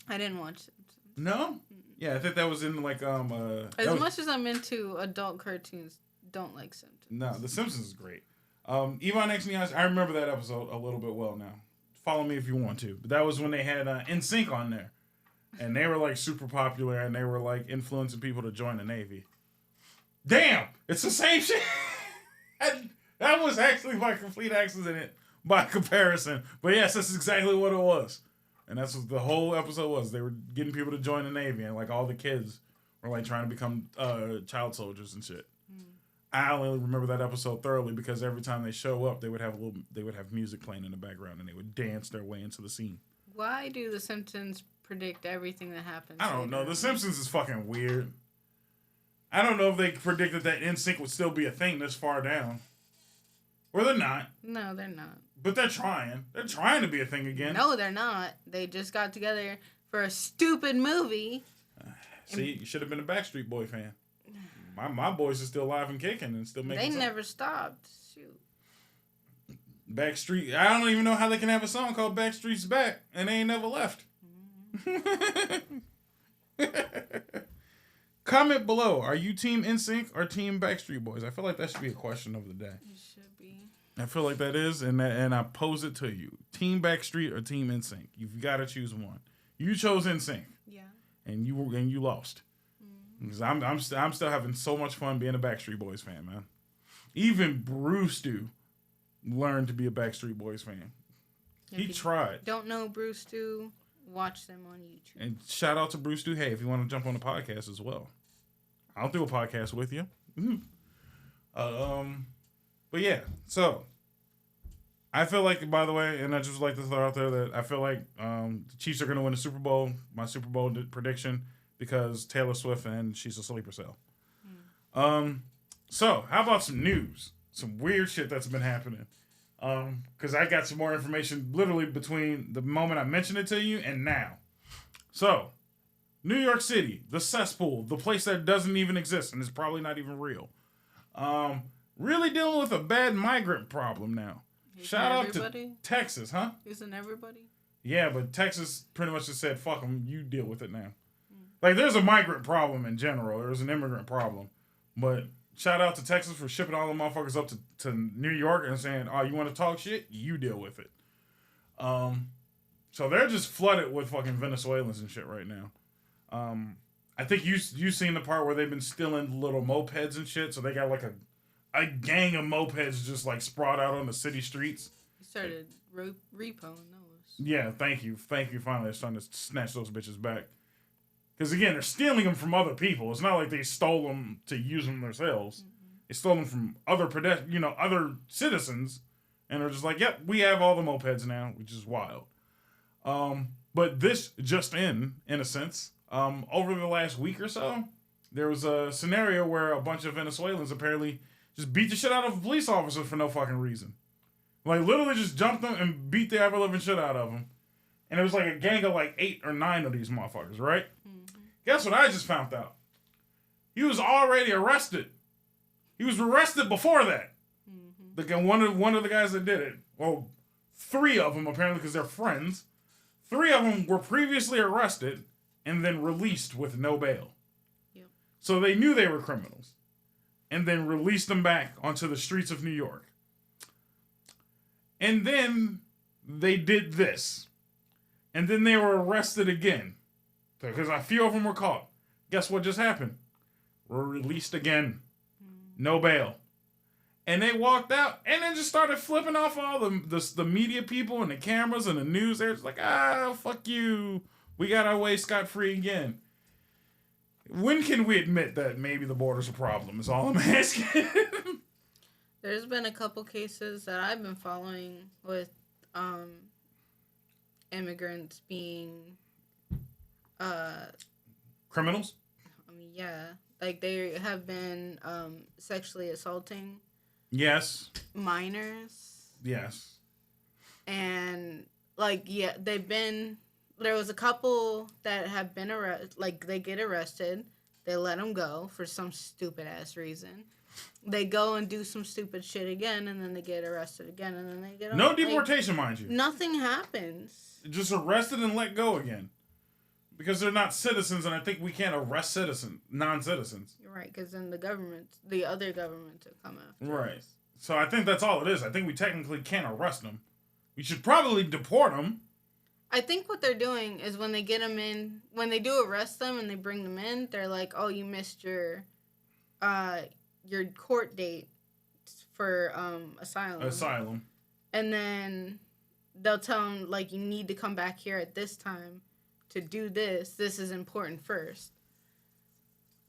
I didn't watch it. No? Yeah, I think that was in like as much as I'm into adult cartoons, don't like Simpsons. No, The Simpsons is great. Yvonne Ekmiage, I remember that episode a little bit well now. Follow me if you want to. But that was when they had NSYNC on there. And they were like super popular and they were like influencing people to join the Navy. Damn! It's the same shit! That was actually by complete accident by comparison. But yes, that's exactly what it was. And that's what the whole episode was. They were getting people to join the Navy and like all the kids were like trying to become child soldiers and shit. I only remember that episode thoroughly because every time they show up, they would have music playing in the background and they would dance their way into the scene. Why do the Simpsons predict everything that happens? I don't know. The Simpsons is fucking weird. I don't know if they predicted that NSYNC would still be a thing this far down. Or they're not. No, they're not. But they're trying. They're trying to be a thing again. No, they're not. They just got together for a stupid movie. See, you should have been a Backstreet Boy fan. My boys are still alive and kicking and still making They never stopped. Shoot. Backstreet. I don't even know how they can have a song called Backstreet's Back and they ain't never left. Comment below. Are you Team NSYNC or Team Backstreet Boys? I feel like that should be a question of the day. It should be. I feel like that is, and I pose it to you. Team Backstreet or Team NSYNC? You've got to choose one. You chose NSYNC. Yeah. And you lost. Because I'm still having so much fun being a Backstreet Boys fan, man. Even Bruce learned to be a Backstreet Boys fan. He tried. Don't know Bruce Stu? Watch them on YouTube. And shout out to Bruce Stu. Hey, if you want to jump on the podcast as well, I'll do a podcast with you. But yeah, so I feel like, by the way, and I just like to throw out there that I feel like the Chiefs are going to win the Super Bowl. My Super Bowl prediction. Because Taylor Swift and she's a sleeper cell. So, how about some news? Some weird shit that's been happening. Because I got some more information literally between the moment I mentioned it to you and now. So, New York City, the cesspool, the place that doesn't even exist and is probably not even real. Really dealing with a bad migrant problem now. Shout out to Texas, huh? Isn't everybody? Yeah, but Texas pretty much just said, fuck them, you deal with it now. Like, there's a migrant problem in general. There's an immigrant problem. But shout out to Texas for shipping all the motherfuckers up to New York and saying, oh, you want to talk shit? You deal with it. So they're just flooded with fucking Venezuelans and shit right now. I think you seen the part where they've been stealing little mopeds and shit. So they got like a gang of mopeds just like sprawled out on the city streets. You started repoing those. Yeah, thank you. Finally, they're starting to snatch those bitches back. Because, again, they're stealing them from other people. It's not like they stole them to use them themselves. They stole them from other other citizens. And they're just like, yep, we have all the mopeds now, which is wild. But this just in a sense, over the last week or so, there was a scenario where a bunch of Venezuelans apparently just beat the shit out of a police officer for no fucking reason. Like, literally just jumped them and beat the ever-living shit out of them. And it was like a gang of like 8 or 9 of these motherfuckers, right? Mm-hmm. Guess what I just found out? He was already arrested. He was arrested before that. Mm-hmm. One of the guys that did it, well, 3 of them apparently because they're friends. 3 of them were previously arrested and then released with no bail. Yep. So they knew they were criminals. And then released them back onto the streets of New York. And then they did this. And then they were arrested again. Because a few of them were caught. Guess what just happened? Were released again. No bail. And they walked out and then just started flipping off all the media people and the cameras and the news. They're just like, fuck you. We got our way scot-free again. When can we admit that maybe the border's a problem is all I'm asking. There's been a couple cases that I've been following with immigrants being criminals? I mean, yeah. Like, they have been sexually assaulting minors. Yes. And, like, yeah, there was a couple that have been arrested. Like, they get arrested. They let them go for some stupid-ass reason. They go and do some stupid shit again, and then they get arrested again, and then they get... No deportation, mind you. Nothing happens. Just arrested and let go again. Because they're not citizens, and I think we can't arrest non-citizens. You're right, because then the other government will come after. Right. Us. So I think that's all it is. I think we technically can't arrest them. We should probably deport them. I think what they're doing is when they get them in, when they do arrest them and they bring them in, they're like, oh, you missed your court date for asylum. And then they'll tell them, like, you need to come back here at this time to do this. This is important first.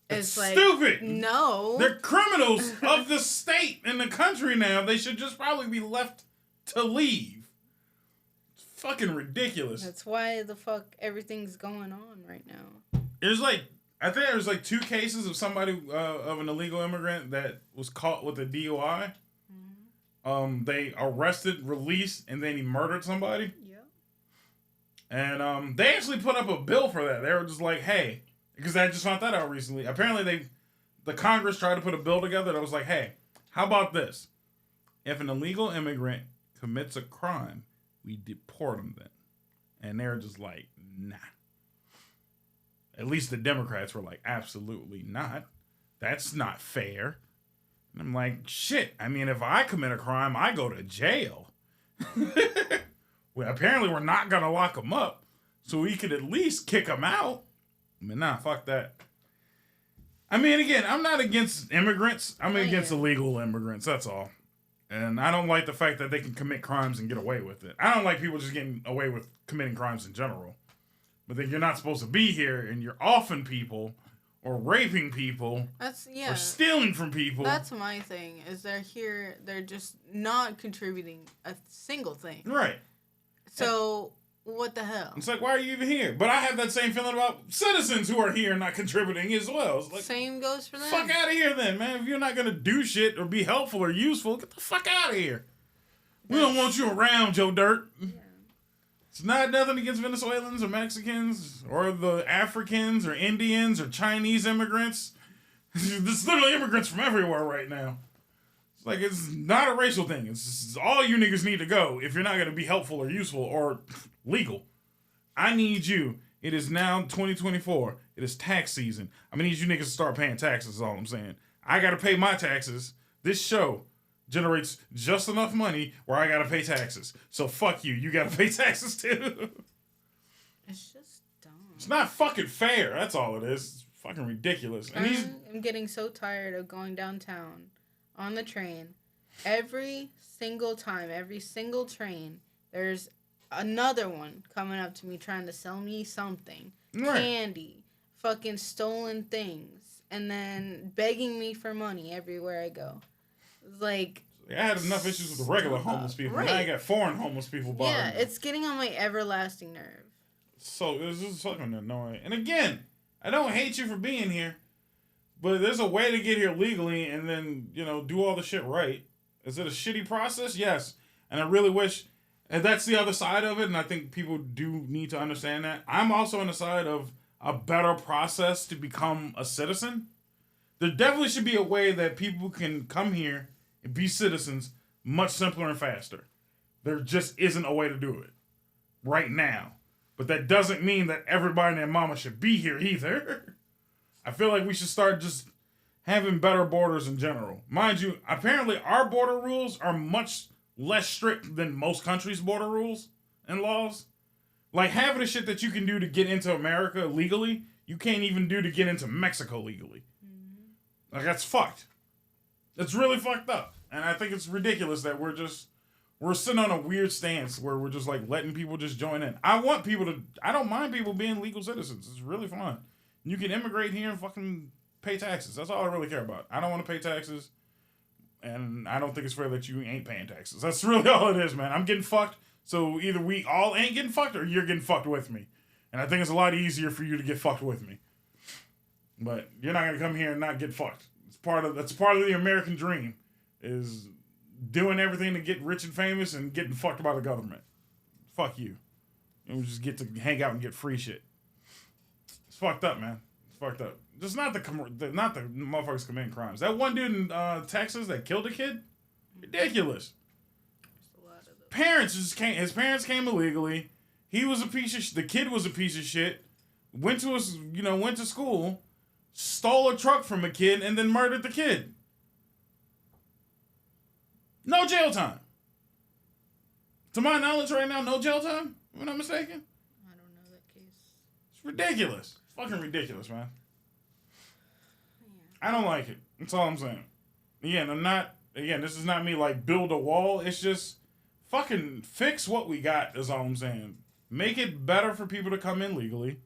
It's like, stupid. No. They're criminals of the state and the country now. They should just probably be left to leave. It's fucking ridiculous. That's why the fuck everything's going on right now. I think there's 2 cases of somebody, of an illegal immigrant that was caught with a DUI. Mm-hmm. They arrested, released, and then he murdered somebody. And they actually put up a bill for that. They were just like, hey, because I just found that out recently. Apparently, the Congress tried to put a bill together that was like, hey, how about this? If an illegal immigrant commits a crime, we deport him then. And they're just like, nah. At least the Democrats were like, absolutely not. That's not fair. And I'm like, shit. I mean, if I commit a crime, I go to jail. Well, apparently we're not going to lock them up, so we could at least kick them out. I mean, nah, fuck that. I mean, again, I'm not against immigrants. I'm against illegal immigrants, that's all. And I don't like the fact that they can commit crimes and get away with it. I don't like people just getting away with committing crimes in general. But then you're not supposed to be here, and you're offing people, or raping people, or stealing from people. That's my thing, is they're here, they're just not contributing a single thing. Right. So, what the hell? It's like, why are you even here? But I have that same feeling about citizens who are here not contributing as well. It's like, same goes for them. Fuck out of here then, man. If you're not going to do shit or be helpful or useful, get the fuck out of here. We don't want you around, Joe Dirt. Yeah. It's not nothing against Venezuelans or Mexicans or the Africans or Indians or Chinese immigrants. There's literally immigrants from everywhere right now. It's like, it's not a racial thing. It's all you niggas need to go if you're not going to be helpful or useful or legal. I need you. It is now 2024. It is tax season. I'm going to need you niggas to start paying taxes is all I'm saying. I got to pay my taxes. This show generates just enough money where I got to pay taxes. So fuck you. You got to pay taxes too. It's just dumb. It's not fucking fair. That's all it is. It's fucking ridiculous. And I'm getting so tired of going downtown on the train. Every single time, every single train, there's another one coming up to me trying to sell me something. Right. Candy, fucking stolen things and then begging me for money everywhere I go. Like, I had enough issues with the regular homeless people. Right. Now I got foreign homeless people bothering me. It's getting on my everlasting nerve. So it's just fucking annoying. And again, I don't hate you for being here, but there's a way to get here legally and then, do all the shit right. Is it a shitty process? Yes. And I really wish, and that's the other side of it, and I think people do need to understand that. I'm also on the side of a better process to become a citizen. There definitely should be a way that people can come here and be citizens much simpler and faster. There just isn't a way to do it right now. But that doesn't mean that everybody and their mama should be here either. I feel like we should start just having better borders in general. Mind you, apparently our border rules are much less strict than most countries' border rules and laws. Like having the shit that you can do to get into America legally, you can't even do to get into Mexico legally. Mm-hmm. Like that's fucked. It's really fucked up. And I think it's ridiculous that we're sitting on a weird stance where we're just like letting people just join in. I don't mind people being legal citizens. It's really fun. You can immigrate here and fucking pay taxes. That's all I really care about. I don't want to pay taxes. And I don't think it's fair that you ain't paying taxes. That's really all it is, man. I'm getting fucked. So either we all ain't getting fucked or you're getting fucked with me. And I think it's a lot easier for you to get fucked with me. But you're not going to come here and not get fucked. That's part of the American dream is doing everything to get rich and famous and getting fucked by the government. Fuck you. And we just get to hang out and get free shit. It's fucked up, man. It's fucked up. Just not the motherfuckers committing crimes. That one dude in Texas that killed a kid? Ridiculous. His parents came illegally. He was a piece of the kid was a piece of shit. Went to school, stole a truck from a kid, and then murdered the kid. No jail time. To my knowledge right now, no jail time? If I'm not mistaken. I don't know that case. It's ridiculous. It's fucking ridiculous, man. Yeah. I don't like it. That's all I'm saying. This is not me like build a wall. It's just fucking fix what we got is all I'm saying. Make it better for people to come in legally.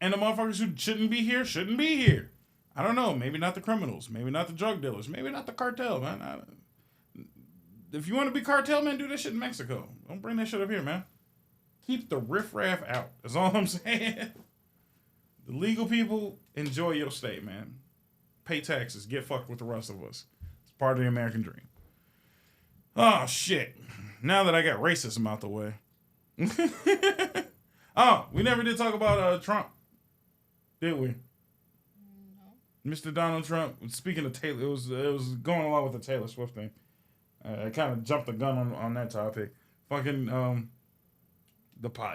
And the motherfuckers who shouldn't be here. I don't know. Maybe not the criminals. Maybe not the drug dealers. Maybe not the cartel, man. If you want to be cartel, man, do that shit in Mexico. Don't bring that shit up here, man. Keep the riffraff out. That's all I'm saying. The legal people, enjoy your state, man. Pay taxes. Get fucked with the rest of us. It's part of the American dream. Oh, shit. Now that I got racism out the way. Oh, we never did talk about Trump. Did we? No. Mr. Donald Trump, speaking of Taylor, it was going along with the Taylor Swift thing. I kind of jumped the gun on that topic. Fucking,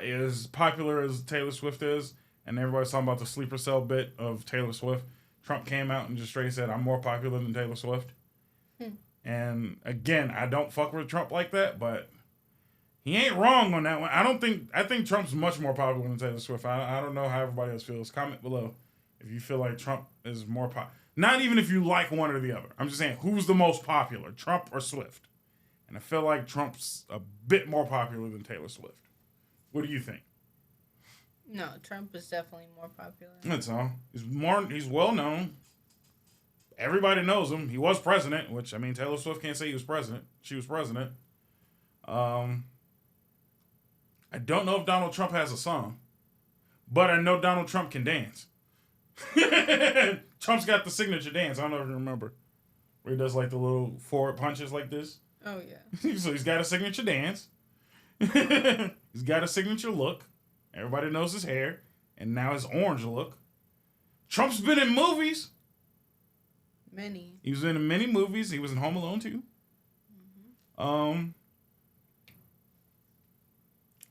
as popular as Taylor Swift is, and everybody's talking about the sleeper cell bit of Taylor Swift, Trump came out and just straight said, I'm more popular than Taylor Swift. And again, I don't fuck with Trump like that, but he ain't wrong on that one. I think Trump's much more popular than Taylor Swift. I don't know how everybody else feels. Comment below if you feel like Trump is more popular. Not even if you like one or the other. I'm just saying, who's the most popular, Trump or Swift? And I feel like Trump's a bit more popular than Taylor Swift. What do you think? No, Trump is definitely more popular. That's all. He's well known. Everybody knows him. He was president, which, I mean, Taylor Swift can't say he was president. She was president. I don't know if Donald Trump has a song, but I know Donald Trump can dance. Trump's got the signature dance. I don't know if you remember. Where he does like the little forward punches like this. Oh, yeah. So he's got a signature dance. He's got a signature look. Everybody knows his hair. And now his orange look. Trump's been in movies. Many. He was in many movies. He was in Home Alone too. Mm-hmm.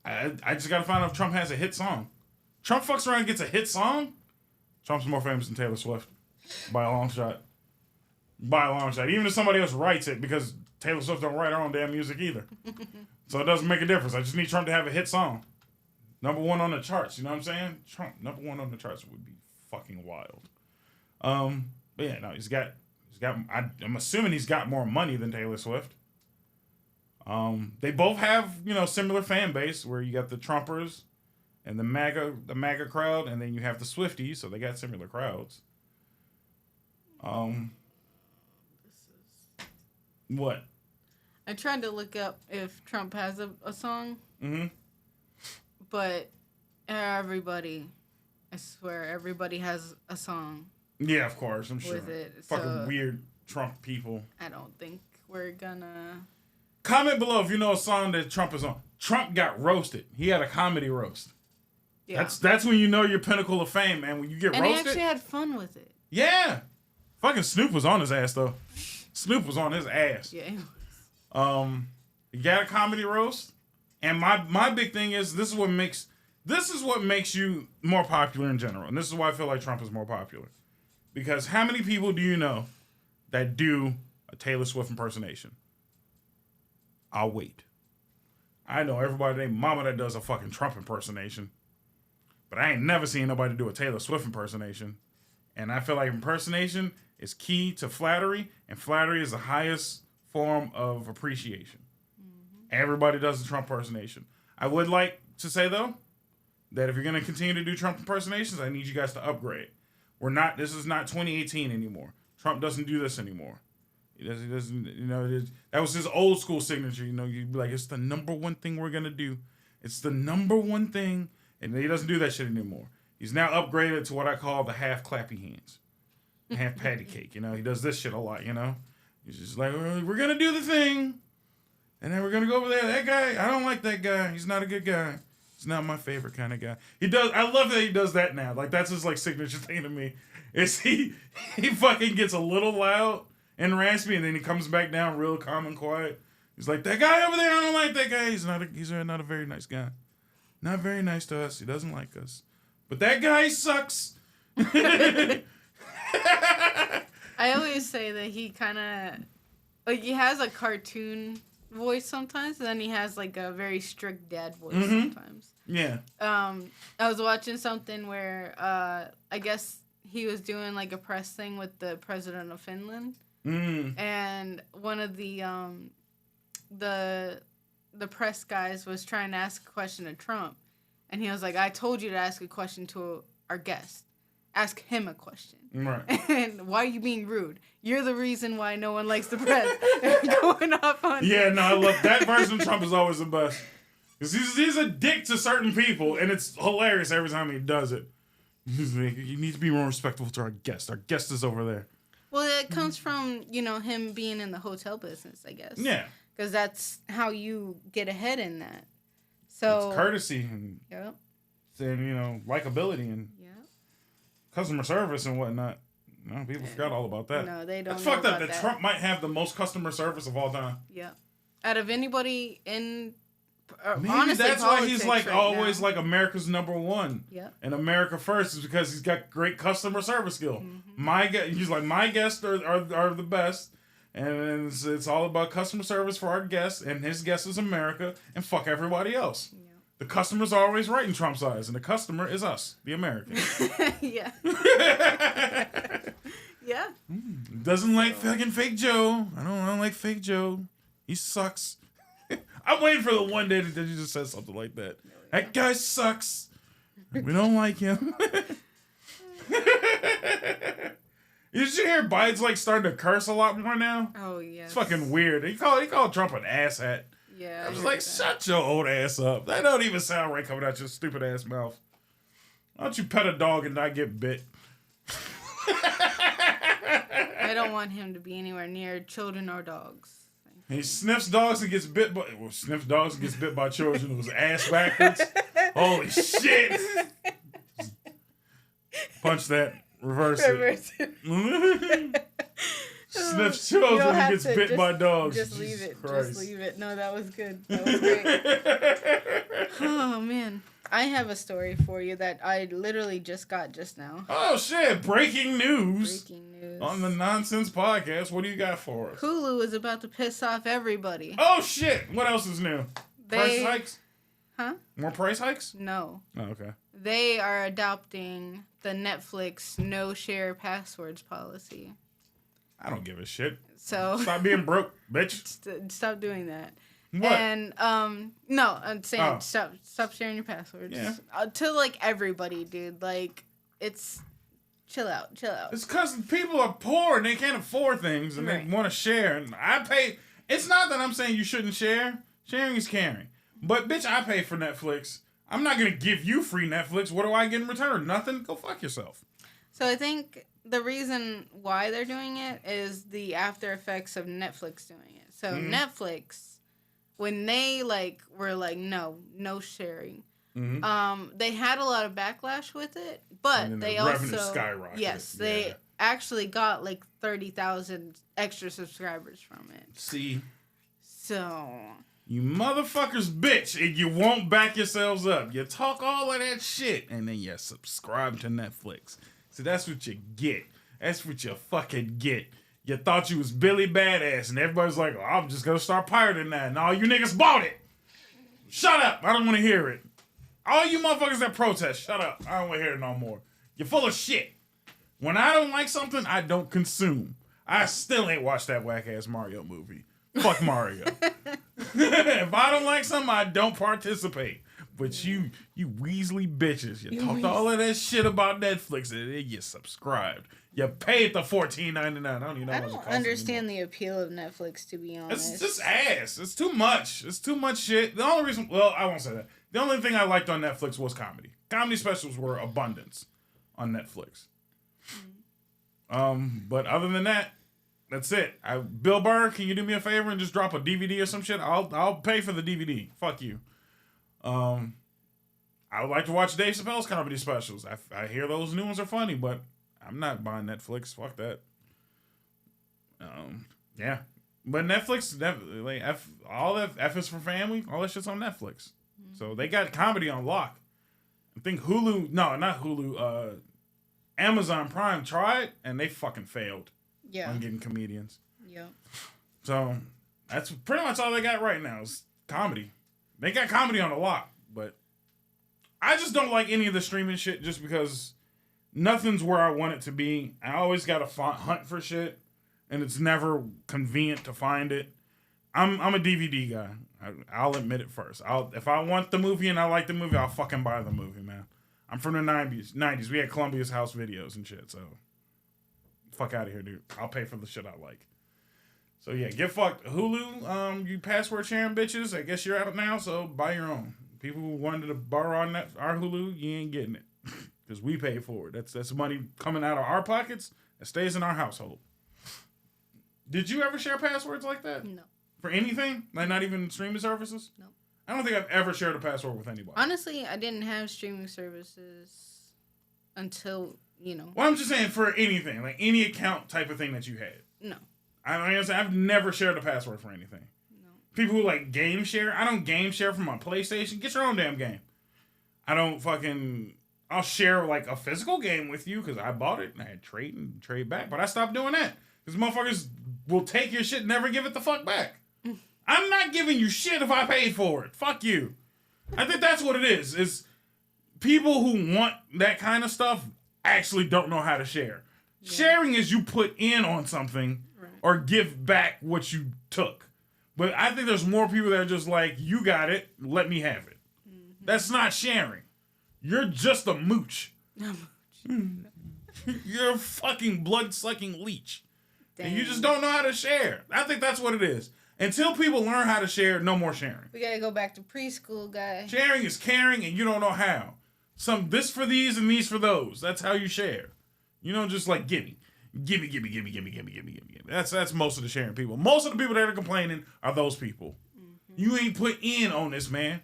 I just gotta find out if Trump has a hit song. Trump fucks around and gets a hit song. Trump's more famous than Taylor Swift. By a long shot. Even if somebody else writes it, because Taylor Swift don't write her own damn music either. So it doesn't make a difference. I just need Trump to have a hit song. Number one on the charts, you know what I'm saying? Trump, number one on the charts would be fucking wild. But yeah, no, he's got I'm assuming he's got more money than Taylor Swift. They both have, similar fan base where you got the Trumpers and the MAGA crowd, and then you have the Swifties, so they got similar crowds. What? I tried to look up if Trump has a song. Mm-hmm. But everybody, I swear, everybody has a song. Yeah, of course, I'm sure. With it. Fucking weird Trump people. I don't think we're gonna... Comment below if you know a song that Trump is on. Trump got roasted. He had a comedy roast. Yeah. That's when you know your pinnacle of fame, man. When you get roasted. And he actually had fun with it. Yeah. Fucking Snoop was on his ass, though. Snoop was on his ass. Yeah, he was. He got a comedy roast. And my big thing is this is what makes you more popular in general. And this is why I feel like Trump is more popular. Because how many people do you know that do a Taylor Swift impersonation? I'll wait. I know everybody named Mama that does a fucking Trump impersonation. But I ain't never seen nobody do a Taylor Swift impersonation. And I feel like impersonation is key to flattery. And flattery is the highest form of appreciation. Everybody does the Trump impersonation. I would like to say, though, that if you're going to continue to do Trump impersonations, I need you guys to upgrade. This is not 2018 anymore. Trump doesn't do this anymore. He doesn't, that was his old school signature. You'd be like, it's the number one thing we're going to do. It's the number one thing. And he doesn't do that shit anymore. He's now upgraded to what I call the half clappy hands. Half patty cake. He does this shit a lot, He's just like, we're going to do the thing. And then we're going to go over there. That guy, I don't like that guy. He's not a good guy. He's not my favorite kind of guy. I love that he does that now. Like, that's his, signature thing to me. Is he fucking gets a little loud and raspy, and then he comes back down real calm and quiet. He's like, that guy over there, I don't like that guy. He's not a very nice guy. Not very nice to us. He doesn't like us. But that guy sucks. I always say that he kind of... he has a cartoon voice sometimes, and then he has a very strict dad voice sometimes. Yeah. I was watching something where I guess he was doing a press thing with the president of Finland, and one of the press guys was trying to ask a question to Trump, and he was like, "I told you to ask a question to our guest. Ask him a question." Right. And why are you being rude? You're the reason why no one likes the press. Going off on I love that version of Trump is always the best. Because he's a dick to certain people, and it's hilarious every time he does it. He's like, you need to be more respectful to our guest. Our guest is over there. Well, it comes from, him being in the hotel business, I guess. Yeah. Because that's how you get ahead in that. So it's courtesy and likability and customer service and whatnot. People forgot all about that. No, they don't. It's fucked up that Trump might have the most customer service of all time. Yeah. Out of anybody in... Maybe honestly, that's why he's always now. America's number one. Yeah. And America first is because he's got great customer service skill. Mm-hmm. He's like, my guests are the best. And it's all about customer service for our guests. And his guest is America. And fuck everybody else. Yeah. The customer's always right in Trump's eyes. And the customer is us, the Americans. Yeah. Yeah. Doesn't like fucking fake Joe. I don't like fake Joe. He sucks. I'm waiting for the one day that you just said something like that. Oh, yeah. That guy sucks. We don't like him. Did you hear Biden's starting to curse a lot more now? Oh yeah. It's fucking weird. He called Trump an asshat. Yeah. I was like, shut your old ass up. That don't even sound right coming out your stupid ass mouth. Why don't you pet a dog and not get bit? I don't want him to be anywhere near children or dogs. He sniffs dogs and gets bit by... Well, sniffs dogs and gets bit by children. It was ass backwards. Holy shit. Punch that. Reverse it. Sniffs children and gets bit by dogs. Just leave it. Christ. Just leave it. No, that was good. That was great. Oh, man. I have a story for you that I literally just got just now. Oh, shit. Breaking news. Breaking news. On the Nonsense Podcast. What do you got for us? Hulu is about to piss off everybody. Oh, shit. What else is new? Price hikes? Huh? More price hikes? No. Oh, okay. They are adopting the Netflix no share passwords policy. I don't give a shit. So stop being broke, bitch. Stop doing that. What? And no, I'm saying stop sharing your passwords. Yeah. To like everybody, dude. Like it's chill out. It's because people are poor and they can't afford things and they want to share. And I pay. It's not that I'm saying you shouldn't share. Sharing is caring. But bitch, I pay for Netflix. I'm not gonna give you free Netflix. What do I get in return? Nothing. Go fuck yourself. So I think the reason why they're doing it is the after effects of Netflix doing it. So Netflix, when they were like no sharing, they had a lot of backlash with it, but they also skyrocketed. Yes, they actually got like 30,000 extra subscribers from it. See, so you motherfuckers bitch and you won't back yourselves up. You talk all of that shit and then you subscribe to Netflix. So that's what you get. That's what you fucking get. You thought you was Billy Badass, and everybody's like, oh, I'm just gonna start pirating that. And all you niggas bought it. Shut up. I don't want to hear it. All you motherfuckers that protest, shut up. I don't want to hear it no more. You're full of shit. When I don't like something, I don't consume. I still ain't watched that whack-ass Mario movie. Fuck Mario. If I don't like something, I don't participate. But you Weasley bitches, you talked all of that shit about Netflix and then you subscribed. You paid the $14.99. I don't even know what it costs. I don't understand the appeal of Netflix, to be honest. It's just ass. It's too much. It's too much shit. The only reason, well, I won't say that. The only thing I liked on Netflix was comedy. Comedy specials were abundance on Netflix. But other than that, that's it. Bill Burr, can you do me a favor and just drop a DVD or some shit? I'll pay for the DVD. Fuck you. I would like to watch Dave Chappelle's comedy specials. I hear those new ones are funny, but I'm not buying Netflix. Fuck that. Yeah. But Netflix, like all that F is for family, all that shit's on Netflix. So they got comedy on lock. I think Hulu, no, not Hulu, Amazon Prime tried, and they fucking failed on getting comedians. Yeah. So that's pretty much all they got right now is comedy. They got comedy on the lock, but I just don't like any of the streaming shit just because nothing's where I want it to be. I always got to hunt for shit, and it's never convenient to find it. I'm a DVD guy. I'll admit it first. If I want the movie and I like the movie, I'll fucking buy the movie, man. I'm from the 90s. We had Columbia's House videos and shit, so fuck out of here, dude. I'll pay for the shit I like. So yeah, get fucked. Hulu, you password sharing bitches, I guess you're out now, so buy your own. People who wanted to borrow our Hulu, you ain't getting it. Because we pay for it. That's money coming out of our pockets that stays in our household. Did you ever share passwords like that? No. For anything? Like not even streaming services? No. I don't think I've ever shared a password with anybody. Honestly, I didn't have streaming services until, Well, I'm just saying for anything. Like any account type of thing that you had. No. I've never shared a password for anything. No. People who like game share. I don't game share from my PlayStation. Get your own damn game. I don't I'll share like a physical game with you because I bought it and I had trade back. But I stopped doing that because motherfuckers will take your shit and never give it the fuck back. I'm not giving you shit if I paid for it. Fuck you. I think that's what it is. Is people who want that kind of stuff actually don't know how to share. Yeah. Sharing is you put in on something or give back what you took. But I think there's more people that are just like, you got it, let me have it. Mm-hmm. That's not sharing. You're just a mooch. You're a fucking blood-sucking leech. Dang. And you just don't know how to share. I think that's what it is. Until people learn how to share, no more sharing. We gotta go back to preschool, guy. Sharing is caring, and you don't know how. This for these and these for those. That's how you share. You don't just like gimme. That's most of the sharing people. Most of the people that are complaining are those people. Mm-hmm. You ain't put in on this, man.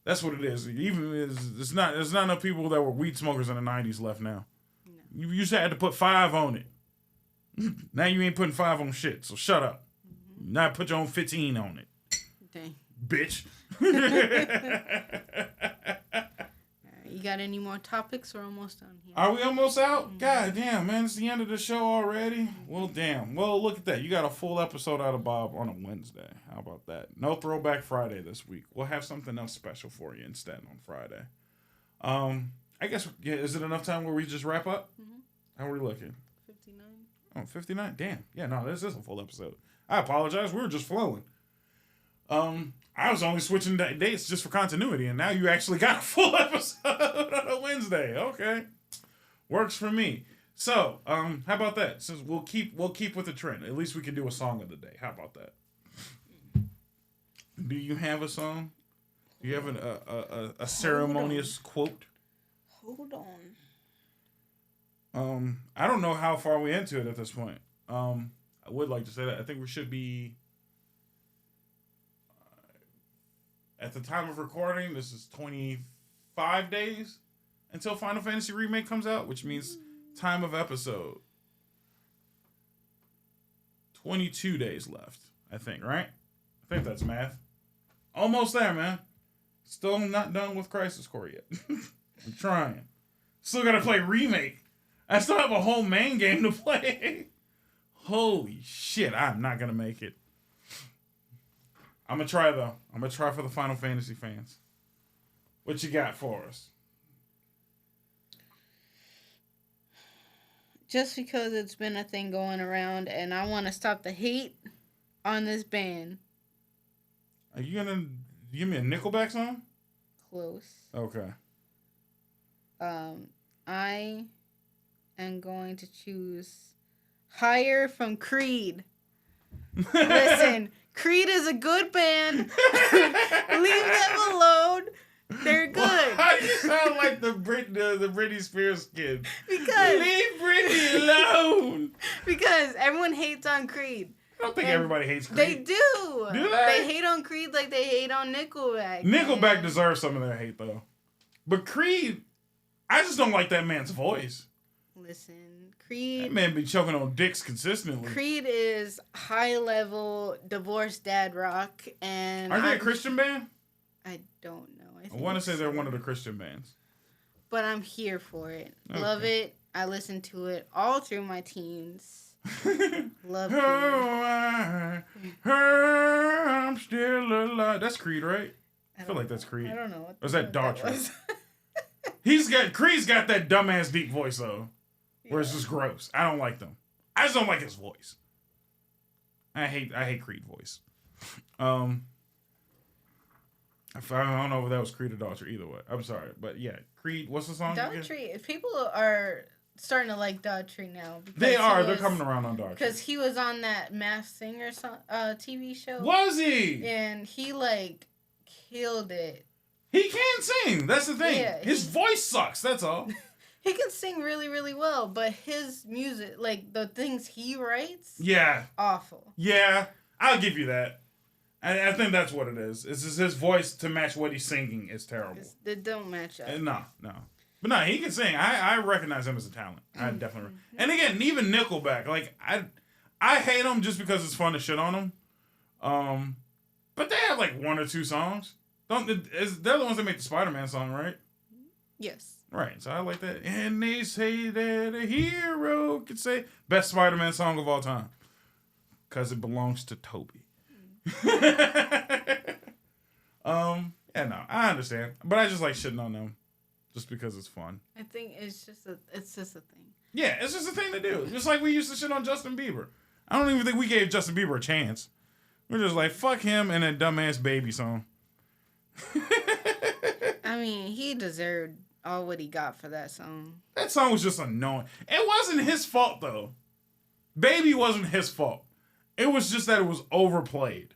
That's what it is. There's not enough people that were weed smokers in the 90s left now. No. You used to have to put 5 on it. Now you ain't putting 5 on shit, so shut up. Mm-hmm. Now put your own 15 on it. Dang. Bitch. You got any more topics? We're almost done here. Are we almost out? Mm-hmm. God damn, man. It's the end of the show already. Mm-hmm. Well, damn. Well, look at that. You got a full episode out of Bob on a Wednesday. How about that? No Throwback Friday this week. We'll have something else special for you instead on Friday. I guess, is it enough time where we just wrap up? Mm-hmm. How are we looking? 59. Oh, 59? Damn. Yeah, no, this is a full episode. I apologize. We were just flowing. I was only switching dates just for continuity, and now you actually got a full episode on a Wednesday. Okay, works for me. So, how about that? Since we'll keep with the trend. At least we can do a song of the day. How about that? Do you have a song? Do you have a ceremonious quote? Hold on. I don't know how far we into it at this point. I would like to say that I think we should be. At the time of recording, this is 25 days until Final Fantasy Remake comes out, which means time of episode 22 days left, I think, right? I think that's math. Almost there, man. Still not done with Crisis Core yet. I'm trying. Still gotta play Remake. I still have a whole main game to play. Holy shit, I'm not gonna make it. I'm gonna try, though. I'm gonna try for the Final Fantasy fans. What you got for us? Just because it's been a thing going around, and I want to stop the hate on this band. Are you gonna give me a Nickelback song? Close. Okay. I am going to choose Higher from Creed. Listen, Creed is a good band. Leave them alone. They're good. Why do you sound like the Britney Spears kid? Because leave Britney alone. Because everyone hates on Creed. I don't think everybody hates Creed. They do. Do they? They hate on Creed like they hate on Nickelback. Nickelback deserves some of their hate, though. But Creed, I just don't like that man's voice. Listen, Creed. That man be choking on dicks consistently. Creed is high level divorced dad rock, and are they a Christian band? I don't know. I want to say they're one of the Christian bands. But I'm here for it. Okay. Love it. I listened to it all through my teens. Love it. Oh, I'm still alive. That's Creed, right? I feel like that's Creed. I don't know. Or is that Daughtry? Creed's got that dumbass deep voice though, where it's just gross. I don't like them. I just don't like his voice. I hate Creed voice. I don't know if that was Creed or Daughtry. Either way, I'm sorry, but yeah, Creed. What's the song? Daughtry. People are starting to like Daughtry now. They are. They're coming around on Daughtry because he was on that Masked Singer TV show. Was he? And he killed it. He can sing. That's the thing. Yeah, his voice sucks. That's all. He can sing really, really well, but his music, the things he writes, awful. Yeah, I'll give you that. I think that's what it is. It's just his voice to match what he's singing is terrible. It don't match up. No. But no, he can sing. I recognize him as a talent. I definitely. And again, even Nickelback, I hate them just because it's fun to shit on them. But they have one or two songs. They're the ones that make the Spider-Man song, right? Yes. Right. So I like that. And they say that a hero could say best Spider-Man song of all time because it belongs to Toby. No, I understand, but I just like shitting on them just because it's fun. I think it's just a thing. Yeah, it's just a thing to do. Just like we used to shit on Justin Bieber. I don't even think we gave Justin Bieber a chance. We're just like, fuck him and that dumbass Baby song. I mean, he deserved all what he got for that song. That song was just annoying. It wasn't his fault though. Baby wasn't his fault. It was just that it was overplayed.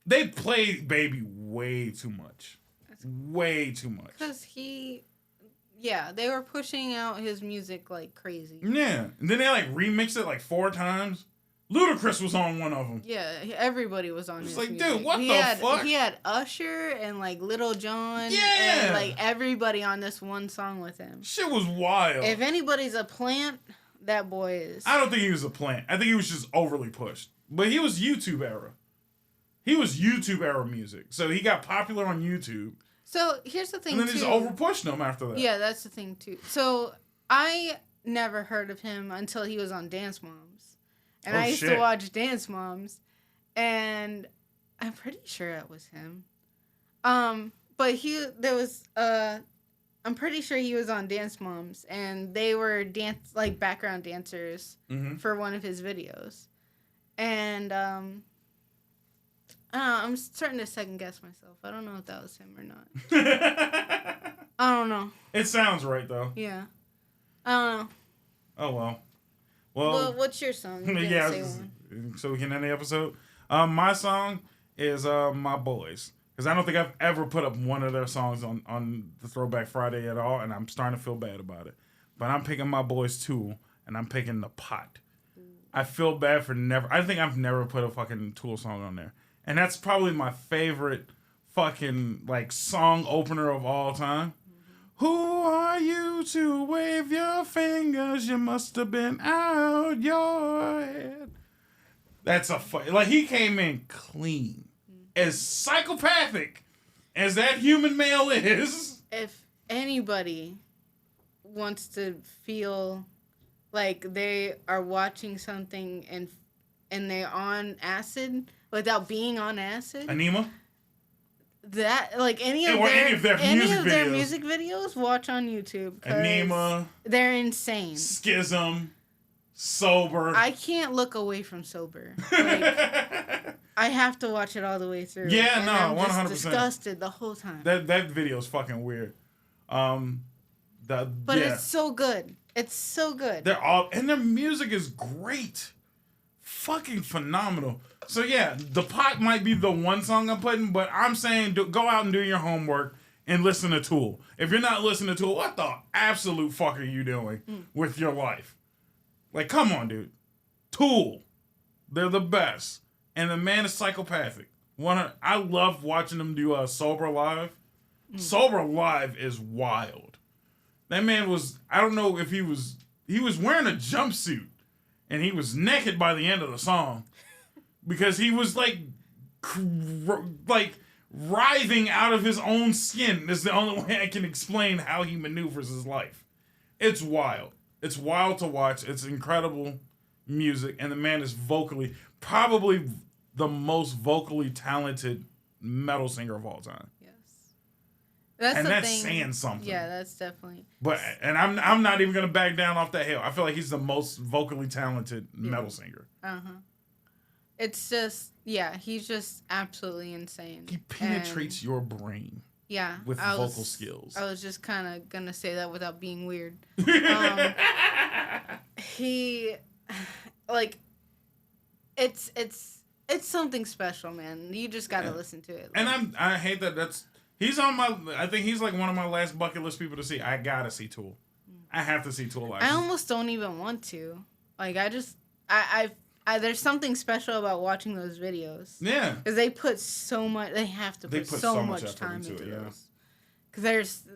They played Baby way too much. Way too much. Because they were pushing out his music like crazy. Yeah. And then they remixed it 4 times. Ludacris was on one of them. Yeah, everybody was on his music. Dude, what the fuck? He had Usher and Lil Jon. Yeah. And everybody on this one song with him. Shit was wild. If anybody's a plant, that boy is. I don't think he was a plant. I think he was just overly pushed. But he was YouTube era. He was YouTube era music. So he got popular on YouTube. So here's the thing, and then they just overpushed him after that. Yeah, that's the thing, too. So I never heard of him until he was on Dance Moms. And I used to watch Dance Moms. And I'm pretty sure it was him. But I'm pretty sure he was on Dance Moms. And they were background dancers for one of his videos. And I'm starting to second guess myself. I don't know if that was him or not. I don't know. It sounds right though. Yeah. I don't know. Oh well. Well, what's your song? You yeah. say one. So we can end the episode. My song is My Boys, because I don't think I've ever put up one of their songs on the Throwback Friday at all, and I'm starting to feel bad about it. But I'm picking My Boys Tool, and I'm picking The Pot. I feel bad for I think I've never put a fucking Tool song on there. And that's probably my favorite fucking, like, song opener of all time. Who are you to wave your fingers? You must have been out your head. That's like, he came in clean. As psychopathic as that human male is. If anybody wants to feel like they are watching something and they're on acid without being on acid. Anima? That, like, any of their music videos, watch on YouTube. Anima. They're insane. Schism. Sober. I can't look away from Sober. Like, I have to watch it all the way through. Yeah, and no, I'm 100%. just disgusted the whole time. That video is fucking weird. But it's so good. It's so good. And their music is great. Fucking phenomenal. So yeah, The Pot might be the one song I'm putting, but I'm saying go out and do your homework and listen to Tool. If you're not listening to Tool, what the absolute fuck are you doing with your life? Like, come on, dude. Tool. They're the best. And the man is psychopathic. I love watching them do Sober Live. Sober Live is wild. That man was, I don't know if he was wearing a jumpsuit and he was naked by the end of the song because he was like writhing out of his own skin. That's the only way I can explain how he maneuvers his life. It's wild. It's wild to watch. It's incredible music. And the man is probably the most vocally talented metal singer of all time. That's saying something. Yeah, that's definitely. And I'm not even gonna back down off that hill. I feel like he's the most vocally talented metal singer. It's just, he's just absolutely insane. He penetrates your brain. Yeah, with vocal skills. I was just kind of gonna say that without being weird. He, like, it's something special, man. You just gotta listen to it. Like, and I hate that. He's on I think he's like one of my last bucket list people to see. I gotta see Tool. I have to see Tool live. I almost don't even want to. Like, there's something special about watching those videos. Yeah. Because they put so much, they have to put so much time into those. Because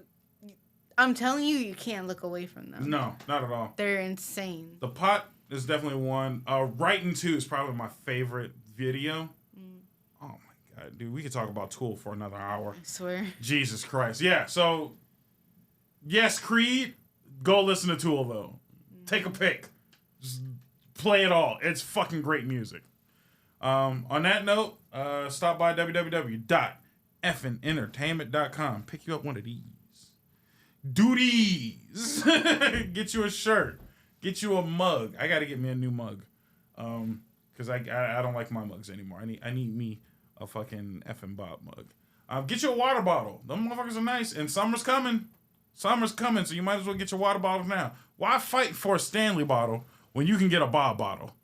I'm telling you, you can't look away from them. No, not at all. They're insane. The Pot is definitely one. Writing 2 is probably my favorite video. Oh my God, dude, we could talk about Tool for another hour. I swear. Jesus Christ. Yeah, so, yes, Creed, go listen to Tool, though. Take a pick. Just play it all. It's fucking great music. On that note, stop by www.fnentertainment.com. Pick you up one of these. Duties. Get you a shirt. Get you a mug. I got to get me a new mug. Because I don't like my mugs anymore. I need me a fucking FNBoB mug. Get you a water bottle. Them motherfuckers are nice. And summer's coming. Summer's coming, so you might as well get your water bottle now. Why fight for a Stanley bottle when you can get a Bob bottle?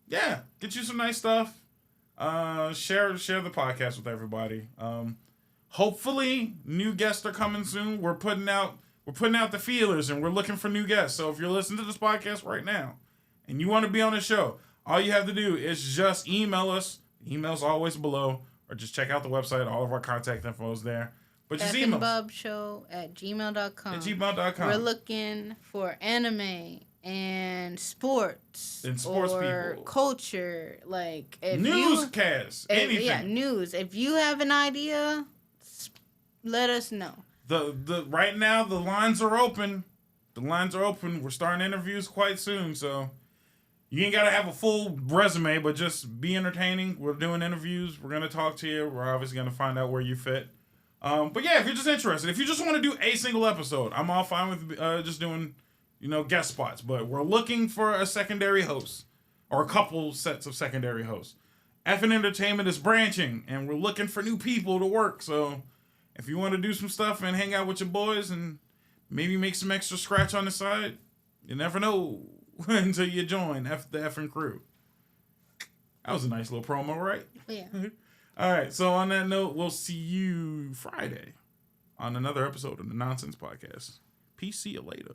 Yeah, get you some nice stuff. Share the podcast with everybody. Hopefully, new guests are coming soon. We're putting out the feelers, and we're looking for new guests. So if you're listening to this podcast right now, and you want to be on the show, all you have to do is just email us. Email's always below, or just check out the website. All of our contact info is there. But just email us. FNBobShow@gmail.com. @gmail.com. We're looking for anime and sports. And sports or people. Culture. Like, if newscasts. Anything. Yeah, news. If you have an idea, let us know. The right now the lines are open. The lines are open. We're starting interviews quite soon, so you ain't gotta have a full resume, but just be entertaining. We're doing interviews. We're gonna talk to you. We're obviously gonna find out where you fit. But yeah, if you're just interested, if you just want to do a single episode, I'm all fine with just doing, guest spots. But we're looking for a secondary host or a couple sets of secondary hosts. FN Entertainment is branching, and we're looking for new people to work. So if you want to do some stuff and hang out with your boys and maybe make some extra scratch on the side, you never know until you join the FN crew. That was a nice little promo, right? Yeah. All right. So on that note, we'll see you Friday on another episode of the Nonsense Podcast. Peace. See you later.